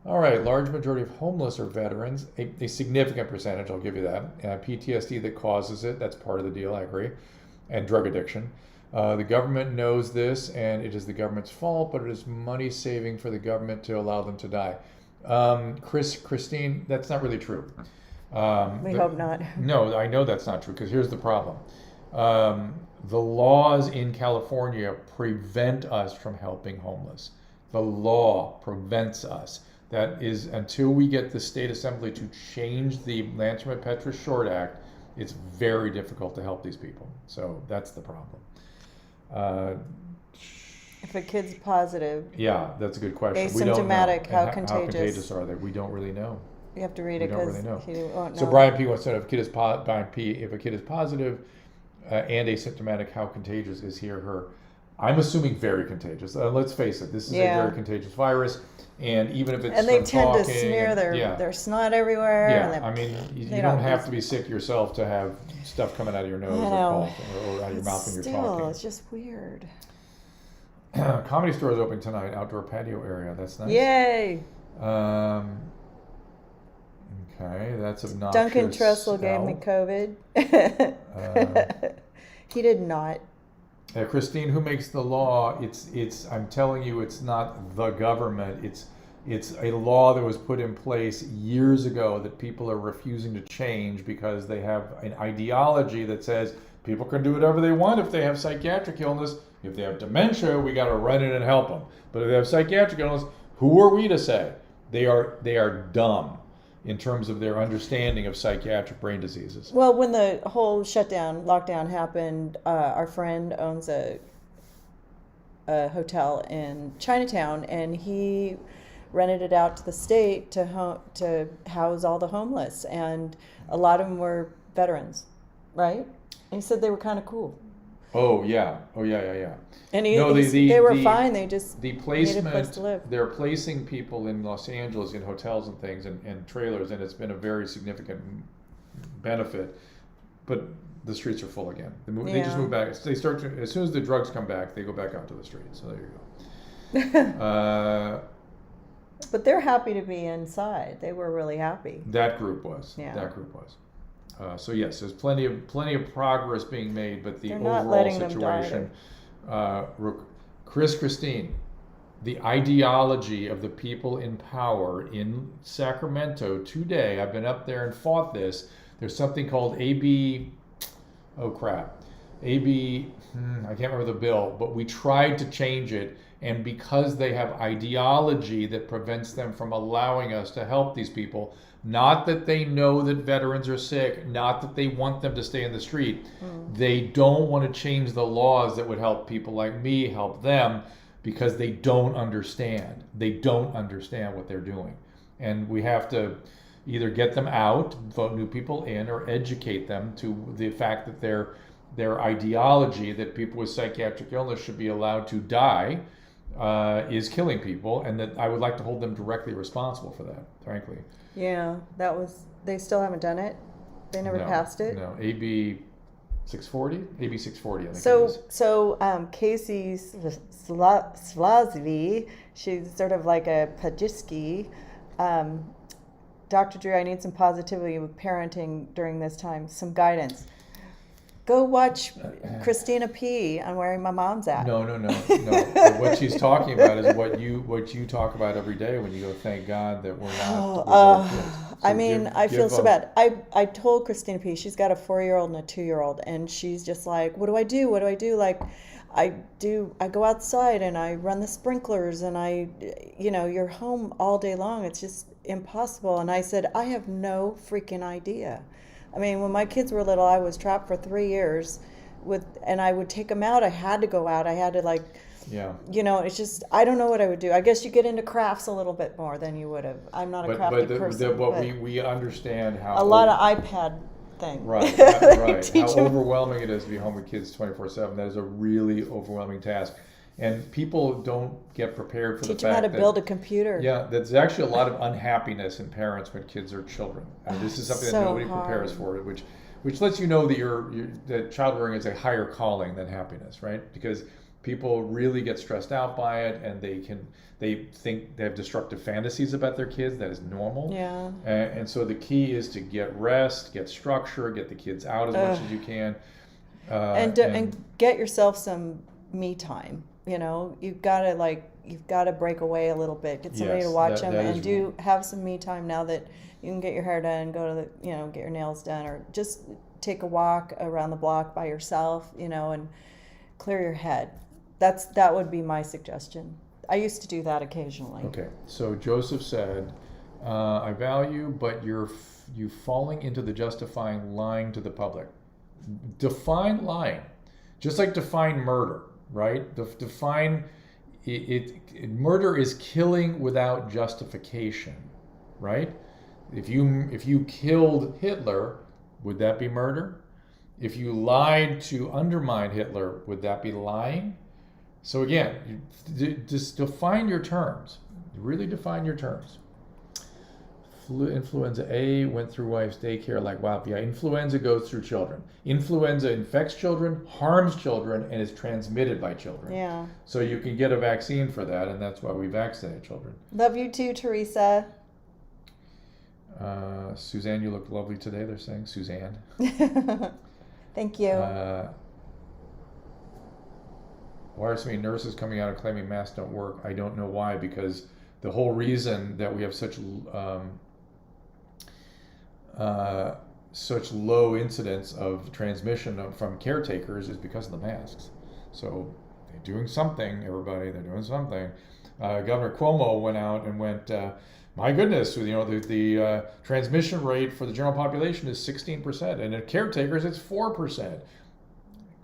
All right, large majority of homeless are veterans, a significant percentage, I'll give you that. PTSD that causes it, that's part of the deal, I agree, and drug addiction. The government knows this, and it is the government's fault, but it is money saving for the government to allow them to die. Christine, that's not really true. we hope not. No, I know that's not true, because here's the problem. The laws in California prevent us from helping homeless. The law prevents us. That is, until we get the state assembly to change the Lanterman-Petra Short Act, it's very difficult to help these people. So that's the problem. If a kid's positive, yeah, that's a good question. asymptomatic, we don't know. how contagious are they? We don't really know. you have to read We it don't because really know. he won't know. So Brian P wants to know if a kid is positive and asymptomatic, how contagious is he or her? I'm assuming very contagious. Let's face it, this is a very contagious virus, and even if it's and they from tend talking, to smear their snot everywhere. Yeah, and I mean, you don't have to be sick yourself to have stuff coming out of your nose or cough or out of your mouth when you're talking. It's just weird. Comedy Store is open tonight, outdoor patio area. That's nice. Yay! Okay, that's obnoxious. Duncan Trussell gave me COVID. He did not. Christine, who makes the law? It's. I'm telling you, it's not the government. It's a law that was put in place years ago that people are refusing to change because they have an ideology that says people can do whatever they want if they have psychiatric illness. If they have dementia, we got to run in and help them. But if they have psychiatric illness, who are we to say? They are dumb in terms of their understanding of psychiatric brain diseases. Well, when the whole lockdown happened, our friend owns a hotel in Chinatown, and he rented it out to the state to house all the homeless, and a lot of them were veterans, right? And he said they were kind of cool. Oh yeah. And they were fine. They just the needed a place to live. They're placing people in Los Angeles in hotels and things and trailers, and it's been a very significant benefit. But the streets are full again. They just move back. They start to, as soon as the drugs come back, they go back out to the streets. So there you go. But they're happy to be inside. They were really happy. That group was. Yeah. That group was. So yes, there's plenty of progress being made, but the They're not overall letting them die. situation, Christine, the ideology of the people in power in Sacramento today, I've been up there and fought this. There's something called AB, oh crap, AB, I can't remember the bill, but we tried to change it, and because they have ideology that prevents them from allowing us to help these people, not that they know that veterans are sick, not that they want them to stay in the street, they don't want to change the laws that would help people like me help them, because they don't understand. They don't understand what they're doing. And we have to either get them out, vote new people in, or educate them to the fact that their ideology that people with psychiatric illness should be allowed to die is killing people, and that I would like to hold them directly responsible for that, frankly. Yeah, they still haven't done it? They never passed it? No, AB 640? AB 640, I think So, it is. so Casey Slazvi, she's sort of like a Ptsd. Dr. Drew, I need some positivity with parenting during this time, some guidance. Go watch Christina P. on Where My Mom's At. No. What she's talking about is what you talk about every day when you go, thank God that we're not. I feel so bad. I told Christina P. She's got a 4-year-old and a 2-year-old, and she's just like, what do I do? What do I do? Like, I go outside and I run the sprinklers, and you're home all day long. It's just impossible. And I said, I have no freaking idea. I mean, when my kids were little, I was trapped for 3 years and I would take them out. I had to go out. I had to it's just, I don't know what I would do. I guess you get into crafts a little bit more than you would have. I'm not a crafty person. But we understand how a lot of iPad thing. Right. How overwhelming it is to be home with kids 24/7. That is a really overwhelming task. And people don't get prepared for the fact that... Teach them how to build a computer. Yeah, there's actually a lot of unhappiness in parents when kids are children. And this is something that nobody prepares for, which lets you know that that child rearing is a higher calling than happiness, right? Because people really get stressed out by it, and they think they have destructive fantasies about their kids. That is normal. Yeah. And so the key is to get rest, get structure, get the kids out as much as you can. And get yourself some me time. You've got to break away a little bit. Get somebody to watch them, and have some me time now that you can get your hair done, go to get your nails done, or just take a walk around the block by yourself, and clear your head. That would be my suggestion. I used to do that occasionally. Okay, so Joseph said, I value, but you falling into the justifying lying to the public. Define lying, just like define murder. Right? Define it. Murder is killing without justification, right? If you killed Hitler, would that be murder? If you lied to undermine Hitler, would that be lying? So again, just define your terms. Really define your terms. Influenza A went through wife's daycare like wow. Yeah, influenza goes through children. Influenza infects children, harms children, and is transmitted by children. Yeah. So you can get a vaccine for that, and that's why we vaccinate children. Love you too, Teresa. Suzanne, you look lovely today, they're saying. Suzanne. Thank you. Why are so many nurses coming out and claiming masks don't work? I don't know why, because the whole reason that we have such low incidence of transmission from caretakers is because of the masks. So they're doing something, everybody. They're doing something. Governor Cuomo went out and went, my goodness, the transmission rate for the general population is 16%, and in caretakers it's 4%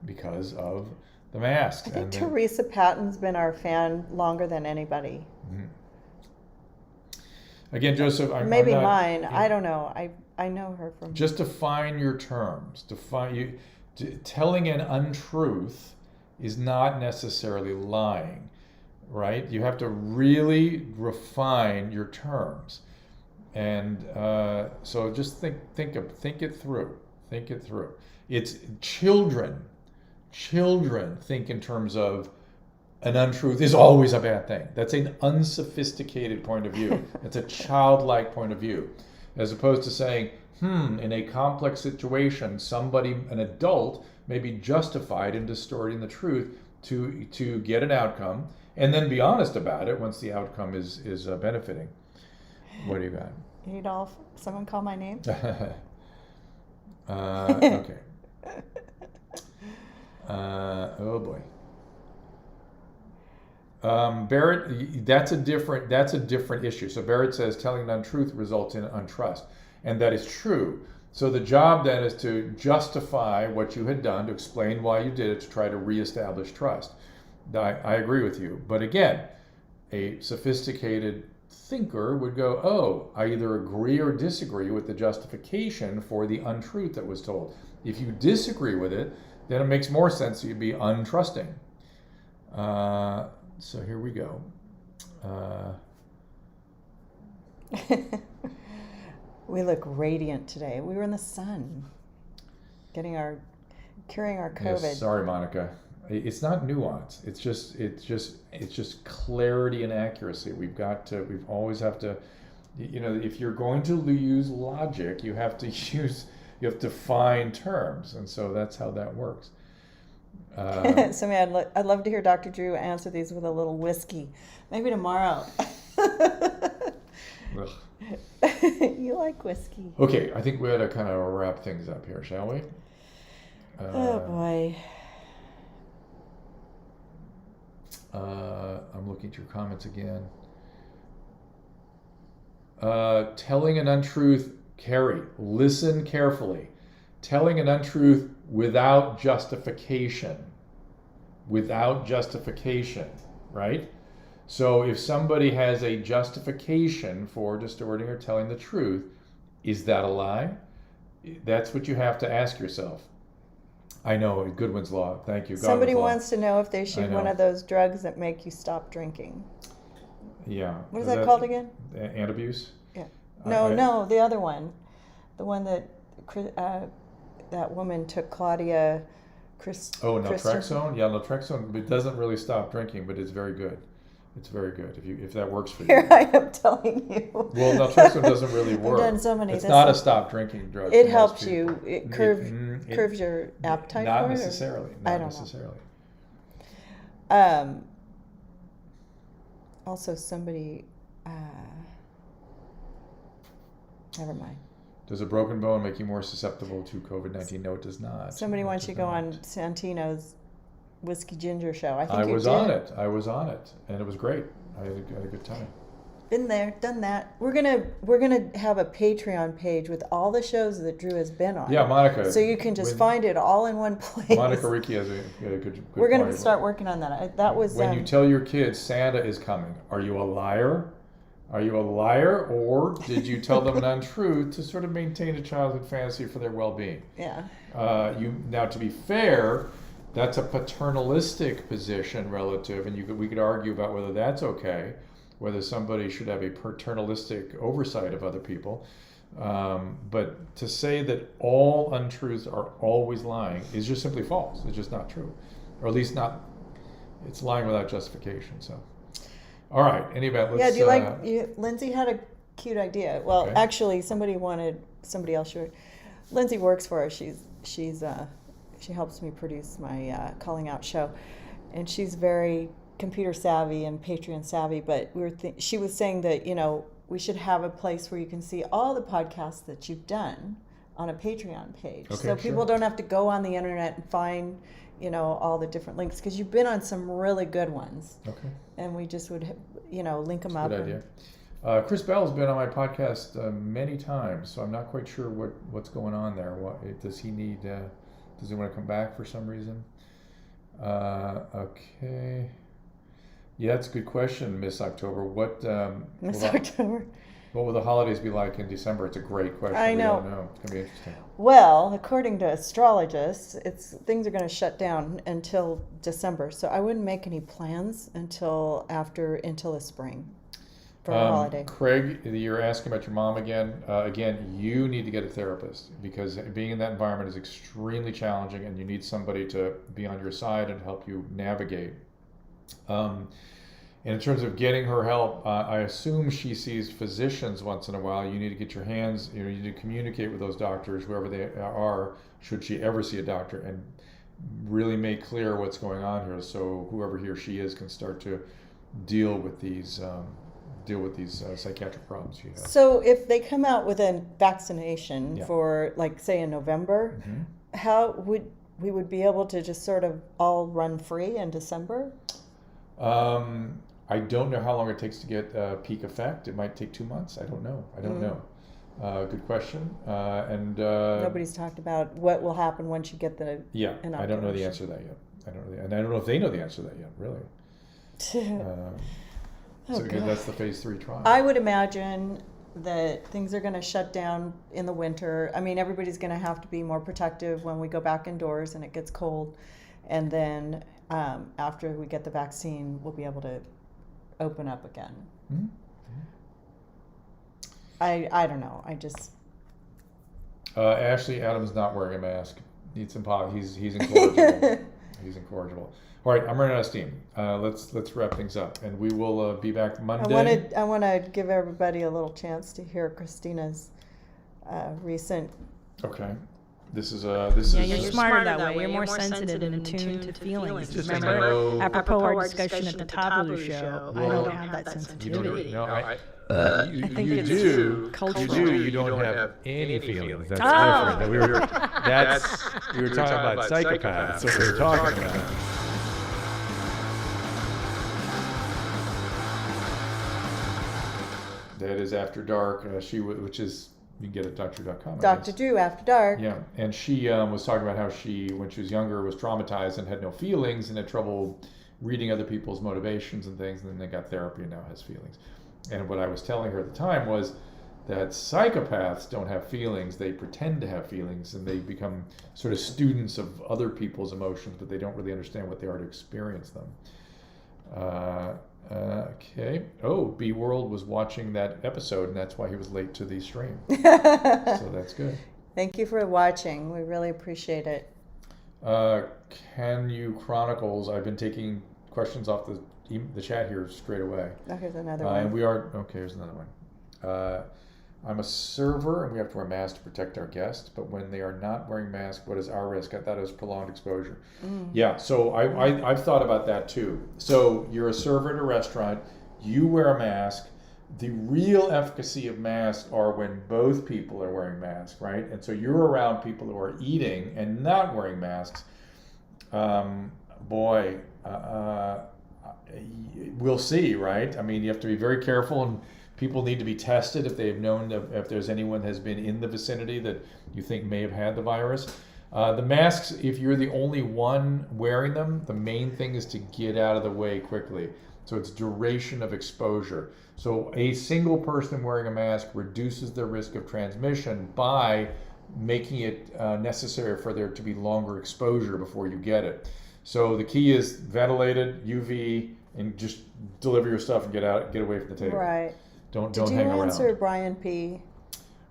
because of the masks. I think Teresa Patton's been our fan longer than anybody. Mm-hmm. Again, Joseph, maybe I'm not, mine. I don't know. I know her from. Just define your terms. Telling an untruth is not necessarily lying, right? You have to really refine your terms, and so just think it through. Think it through. It's children think in terms of an untruth is always a bad thing. That's an unsophisticated point of view. It's a childlike point of view. as opposed to saying, in a complex situation, an adult, may be justified in distorting the truth to get an outcome, and then be honest about it once the outcome is benefiting. What do you got? Adolf, someone call my name? Okay. Oh boy. Barrett, that's a different issue. So Barrett says telling an untruth results in untrust, and that is true. So the job then is to justify what you had done, to explain why you did it, to try to reestablish trust. I agree with you, but again, a sophisticated thinker would go, oh, I either agree or disagree with the justification for the untruth that was told. If you disagree with it, then it makes more sense that you'd be untrusting. So here we go. We look radiant today. We were in the sun, curing our COVID. Yes, sorry, Monica. It's not nuance. It's just clarity and accuracy. We always have to, if you're going to use logic, you have to find terms, and so that's how that works. I'd love to hear Dr. Drew answer these with a little whiskey. Maybe tomorrow. You like whiskey. Okay, I think we ought to kind of wrap things up here, shall we? Oh boy. I'm looking at your comments again. Telling an untruth, Carrie, listen carefully. Telling an untruth without justification. Without justification, right? So if somebody has a justification for distorting or telling the truth, is that a lie? That's what you have to ask yourself. I know, Goodwin's Law. Thank you. Somebody Godwin's wants to know if they shoot one of those drugs that make you stop drinking. Yeah. What is that called again? Antabuse? Yeah. No, the other one. The one that that woman took, Claudia naltrexone? Yeah, naltrexone. It doesn't really stop drinking, but it's very good. It's very good if that works for you. Here I am telling you. Well, naltrexone doesn't really work. I've done so many. It's not a stop drinking drug. It helps you. It curves your appetite. Not necessarily. Not necessarily. Also, somebody. Never mind. Does a broken bone make you more susceptible to COVID-19? No, it does not. Somebody wants you to go on Santino's Whiskey Ginger show. I was on it, and it was great. I had a good time. Been there, done that. We're gonna have a Patreon page with all the shows that Drew has been on. Yeah, Monica. So you can just find it all in one place. Monica Ricci has a good. We're gonna start working on that. That was when you tell your kids Santa is coming. Are you a liar? Are you a liar, or did you tell them an untruth to sort of maintain a childhood fantasy for their well-being? Yeah. Now, to be fair, that's a paternalistic position relative, and we could argue about whether that's okay, whether somebody should have a paternalistic oversight of other people. But to say that all untruths are always lying is just simply false. It's just not true, or at least not. It's lying without justification. So. All right. Anyway, let's. Yeah. Do you like? Lindsay had a cute idea. Well, actually, somebody else. Lindsay works for us. She helps me produce my calling out show, and she's very computer savvy and Patreon savvy. But she was saying that we should have a place where you can see all the podcasts that you've done on a Patreon page, so people don't have to go on the internet and find all the different links, because you've been on some really good ones. Okay. And we just would, link them up. Good idea. Chris Bell's been on my podcast many times, so I'm not quite sure what's going on there. Does he need? Does he want to come back for some reason? Okay. Yeah, that's a good question, Miss October. October. What will the holidays be like in December? It's a great question. I know. We don't know. It's going to be interesting. Well, according to astrologists, things are going to shut down until December. So I wouldn't make any plans until the spring for a holiday. Craig, you're asking about your mom again. Again, you need to get a therapist, because being in that environment is extremely challenging, and you need somebody to be on your side and help you navigate. And in terms of getting her help, I assume she sees physicians once in a while. You need to get your hands, you need to communicate with those doctors, whoever they are, should she ever see a doctor, and really make clear what's going on here, so whoever he or she is can start to deal with these psychiatric problems she has. So if they come out with a vaccination for, like, say in November, how would we be able to just sort of all run free in December? I don't know how long it takes to get peak effect. It might take 2 months. I don't know. Good question. And nobody's talked about what will happen once you get the inoculation. I don't know the answer to that yet. And I don't know if they know the answer to that yet, really. So because that's the phase 3 trial. I would imagine that things are going to shut down in the winter. I mean, everybody's going to have to be more protective when we go back indoors and it gets cold. And then after we get the vaccine, we'll be able to open up again. Mm-hmm. I don't know. I just... Ashley Adams not wearing a mask. He's incorrigible. He's incorrigible. All right, I'm running out of steam. Let's wrap things up, and we will be back Monday. I want to give everybody a little chance to hear Christina's recent. Okay. This is you're smarter that way. You're more sensitive and attuned to feelings. Remember, apropos our discussion at the top of the show, I don't have that sensitivity. You do. Culturally, you don't have any feelings. That's different. We were talking about psychopaths. That's what we were talking about. That is After Dark. Which is, you can get it at Dr. Dr. Drew After Dark. Yeah, and she was talking about how she, when she was younger, was traumatized and had no feelings and had trouble reading other people's motivations and things, and then they got therapy and now has feelings. And what I was telling her at the time was that psychopaths don't have feelings. They pretend to have feelings, and they become sort of students of other people's emotions, but they don't really understand what they are to experience them. Okay. Oh, B World was watching that episode, and that's why he was late to the stream. So that's good. Thank you for watching. We really appreciate it. Can You Chronicles? I've been taking questions off the chat here straight away. Oh, here's another one. And we are okay. Here's another one. I'm a server, and we have to wear masks to protect our guests. But when they are not wearing masks, what is our risk? I thought it was prolonged exposure. Yeah, so I've thought about that too. So you're a server at a restaurant. You wear a mask. The real efficacy of masks are when both people are wearing masks, right? And so you're around people who are eating and not wearing masks. We'll see, right? I mean, you have to be very careful, and people need to be tested if they've known if there's anyone has been in the vicinity that you think may have had the virus. The masks, if you're the only one wearing them, the main thing is to get out of the way quickly. So it's duration of exposure. So a single person wearing a mask reduces the risk of transmission by making it necessary for there to be longer exposure before you get it. So the key is ventilated, UV, and just deliver your stuff and get away from the table. Right. Don't Did hang around. you answer Brian P?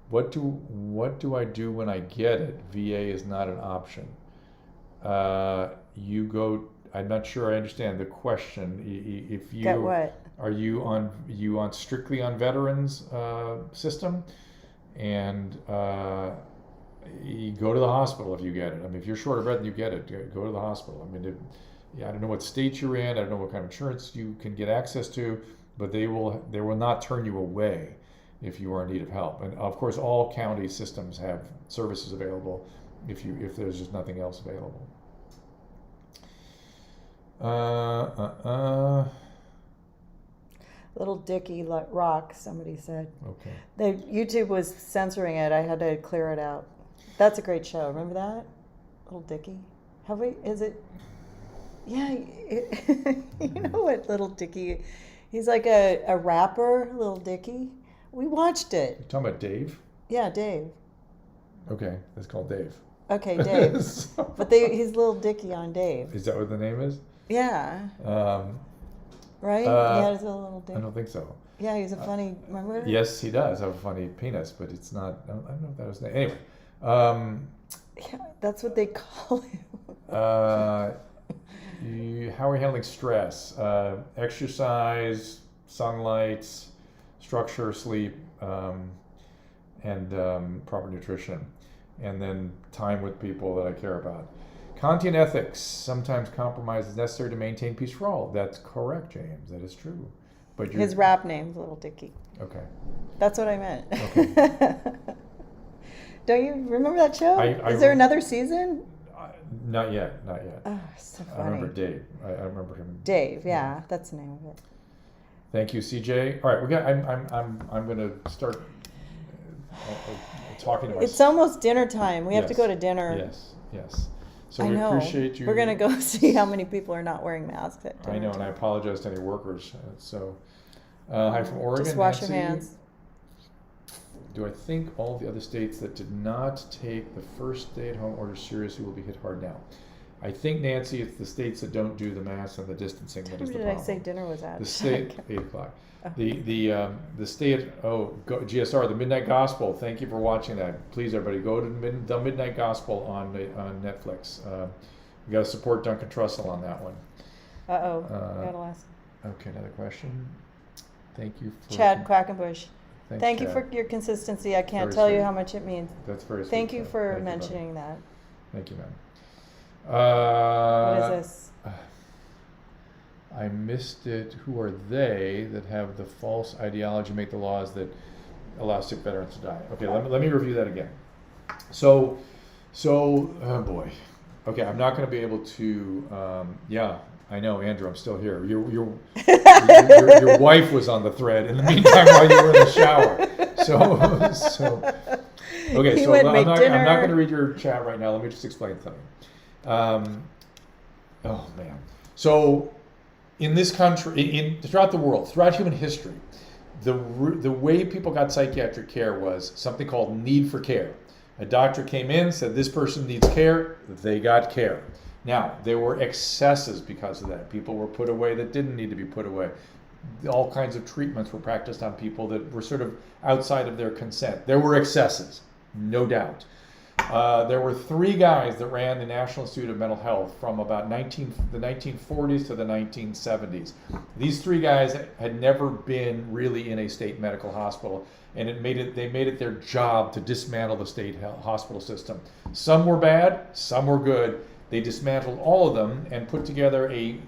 What do I do when I get it? VA is not an option. You go. I'm not sure I understand the question. If you get what? Are you on strictly on veterans system, and you go to the hospital if you get it. I mean, if you're short of breath and you get it, go to the hospital. I mean, I don't know what state you're in. I don't know what kind of insurance you can get access to, but they will not turn you away if you are in need of help. And of course, all county systems have services available if there's just nothing else available. Little Dicky Rock, somebody said. Okay. YouTube was censoring it. I had to clear it out. That's a great show. Remember that? Little Dicky? Is it? Yeah. You know what Little Dicky? He's like a rapper, Little Dicky. We watched it. You're talking about Dave? Yeah, Dave. Okay, that's called Dave. Okay, Dave. But he's Little Dicky on Dave. Is that what the name is? Yeah. Right? He had his little Dave. I don't think so. Yeah, he's a funny, remember? Yes, he does have a funny penis, but it's not, I don't know if that was the name. Anyway. Yeah, that's what they call him. How are we handling stress? Exercise, sunlight, structure, sleep, and proper nutrition. And then time with people that I care about. Kantian ethics. Sometimes compromise is necessary to maintain peace for all. That's correct, James. That is true. But His rap name's Little Dicky. Okay. That's what I meant. Okay. Don't you remember that show? Is there another season? Not yet. Oh, so funny. I remember Dave. I remember him. Dave, yeah, that's the name of it. Thank you, CJ. All right, we got. I'm going to start talking to myself. It's almost dinner time. We have to go to dinner. Yes. So I we know. appreciate you. We're going to go see how many people are not wearing masks at dinner. I know, and I apologize to any workers. Hi from Oregon. Just wash Nancy. your hands. Do I think all the other states that did not take the first stay-at-home order seriously will be hit hard now? I think, Nancy, it's the states that don't do the masks and the distancing that is the problem. Did I say dinner was at? The state, 8 o'clock. The state, GSR, the Midnight Gospel. Thank you for watching that. Please, everybody, go to the Midnight Gospel on Netflix. We got to support Duncan Trussell on that one. Gotta last. Okay, another question. Thank you for Chad Quackenbush. Thanks, Thank you Chad. for your consistency. I can't Very tell you sweet. how much it means. That's very sweet. Thank you for Thank mentioning that. Thank you, ma'am. What is this? I missed it. Who are they that have the false ideology, make the laws that allow sick veterans to die? Okay, let me review that again. So, oh boy. Okay, I'm not going to be able to. Yeah, I know, Andrew. I'm still here. Your wife was on the thread in the meantime while you were in the shower. So. Okay, so I'm not going to read your chat right now. Let me just explain something. Oh man. So, in this country, throughout the world, throughout human history, the way people got psychiatric care was something called need for care. A doctor came in, said this person needs care, they got care. Now, there were excesses because of that. People were put away that didn't need to be put away. All kinds of treatments were practiced on people that were sort of outside of their consent. There were excesses, no doubt. There were 3 guys that ran the National Institute of Mental Health from about the 1940s to the 1970s. These 3 guys had never been really in a state medical hospital, and they made it their job to dismantle the state hospital system. Some were bad, some were good. They dismantled all of them and put together a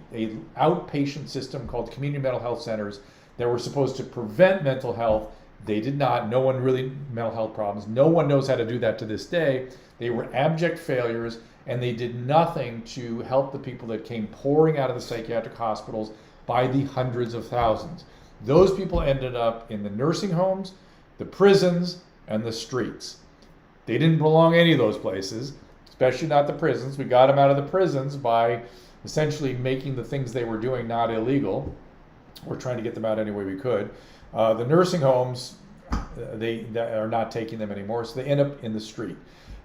outpatient system called community mental health centers that were supposed to prevent mental health. They did not. No one really mental health problems. No one knows how to do that to this day. They were abject failures, and they did nothing to help the people that came pouring out of the psychiatric hospitals by the hundreds of thousands. Those people ended up in the nursing homes, the prisons, and the streets. They didn't belong any of those places, especially not the prisons. We got them out of the prisons by essentially making the things they were doing not illegal. We're trying to get them out any way we could. The nursing homes, they are not taking them anymore, so they end up in the street.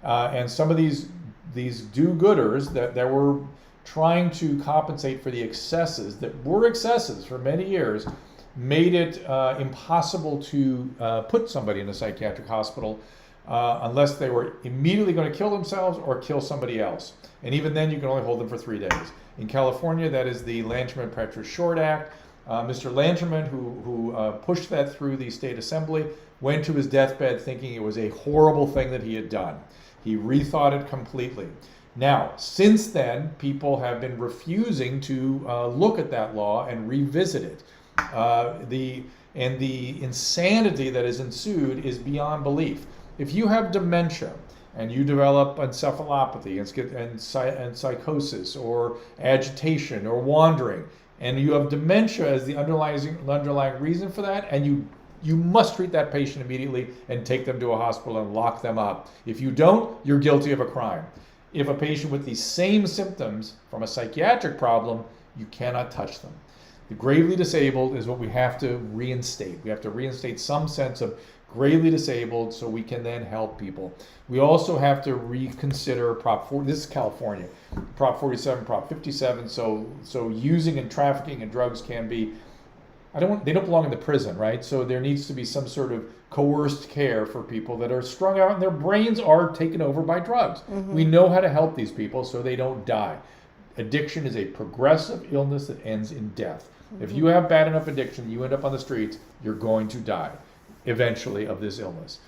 And some of these do-gooders that were trying to compensate for the excesses that were excesses for many years made it impossible to put somebody in a psychiatric hospital unless they were immediately going to kill themselves or kill somebody else. And even then, you can only hold them for 3 days. In California, that is the Lanterman-Petra-Short Act. Mr. Lanterman, who pushed that through the state assembly, went to his deathbed thinking it was a horrible thing that he had done. He rethought it completely. Now, since then, people have been refusing to look at that law and revisit it. The insanity that has ensued is beyond belief. If you have dementia and you develop encephalopathy and psychosis or agitation or wandering, and you have dementia as the underlying reason for that, and you must treat that patient immediately and take them to a hospital and lock them up. If you don't, you're guilty of a crime. If a patient with these same symptoms from a psychiatric problem, you cannot touch them. The gravely disabled is what we have to reinstate. We have to reinstate some sense of gravely disabled so we can then help people. We also have to reconsider Prop 40. This is California. Prop 47, Prop 57. So using and trafficking in drugs can be, they don't belong in the prison, right? So there needs to be some sort of coerced care for people that are strung out and their brains are taken over by drugs. Mm-hmm. We know how to help these people so they don't die. addiction is a progressive illness that ends in death. If you have bad enough addiction, you end up on the streets, you're going to die eventually of this illness.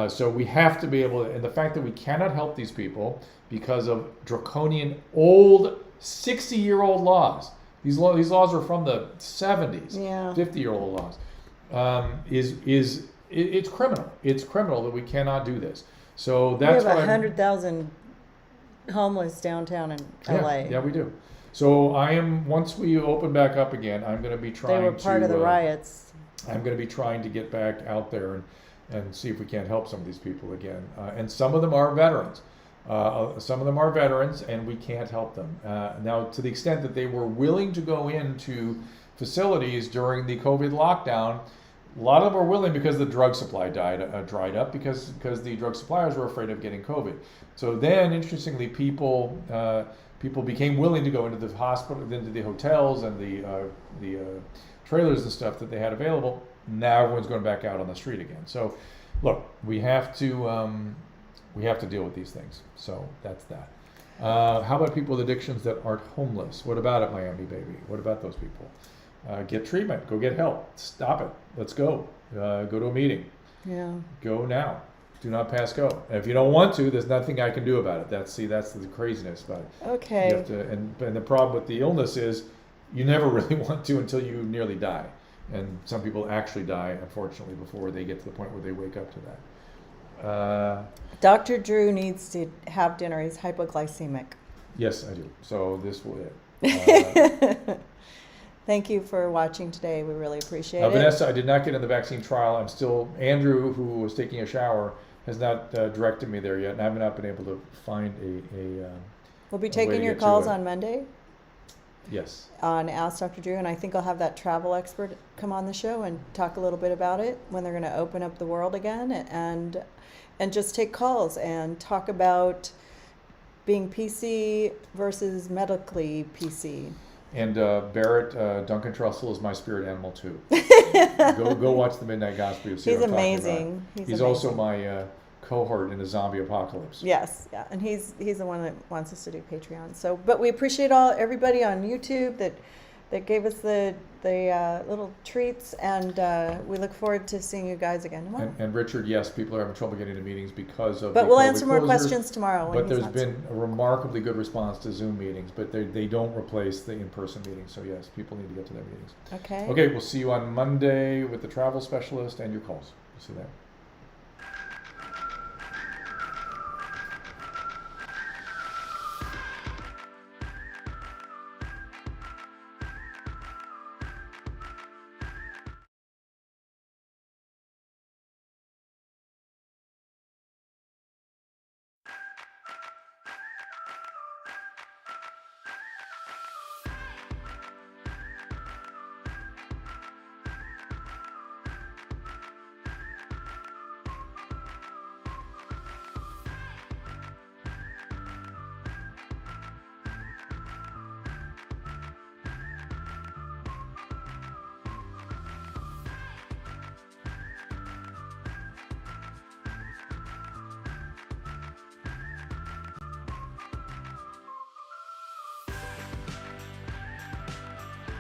So we have to be able to, and the fact that we cannot help these people because of draconian old 60-year-old laws. These laws are from the 70s, 50-year-old laws. It's criminal. It's criminal that we cannot do this. So that's we have 100,000 homeless downtown in LA. Yeah, we do. So once we open back up again, I'm going to be trying to... They were part of the riots. I'm going to be trying to get back out there and see if we can't help some of these people again. And some of them are veterans. And we can't help them. Now, to the extent that they were willing to go into facilities during the COVID lockdown, a lot of them were willing because the drug supply dried up because the drug suppliers were afraid of getting COVID. So then, interestingly, people became willing to go into the hospital, into the hotels and the trailers and stuff that they had available. Now everyone's going back out on the street again. So, look, we have to deal with these things. So that's that. How about people with addictions that aren't homeless? What about it, Miami baby? What about those people? Get treatment. Go get help. Stop it. Let's go. Go to a meeting. Yeah. Go now. Do not pass go. And if you don't want to, there's nothing I can do about it. That's the craziness about it. Okay. You have to, and the problem with the illness is you never really want to until you nearly die. And some people actually die, unfortunately, before they get to the point where they wake up to that. Dr. Drew needs to have dinner. He's hypoglycemic. Yes, I do. So this will it. Thank you for watching today. We really appreciate it. Vanessa, I did not get in the vaccine trial. Andrew, who was taking a shower, has not directed me there yet, and I have not been able to find a we'll be taking your calls on Monday. Yes. On Ask Dr. Drew, and I think I'll have that travel expert come on the show and talk a little bit about it when they're going to open up the world again, and just take calls and talk about being PC versus medically PC. And Barrett, Duncan Trussell is my spirit animal too. Go watch the Midnight Gospel. You'll see He's what I'm amazing. talking about. He's also my cohort in the zombie apocalypse. Yes, yeah, and he's the one that wants us to do Patreon. So, but we appreciate everybody on YouTube that gave us the little treats, and we look forward to seeing you guys again tomorrow. And Richard, yes, people are having trouble getting to meetings because of. But we'll answer more questions tomorrow. But there's been a remarkably good response to Zoom meetings, but they don't replace the in-person meetings. So yes, people need to get to their meetings. Okay. Okay, we'll see you on Monday with the travel specialist and your calls. See you there.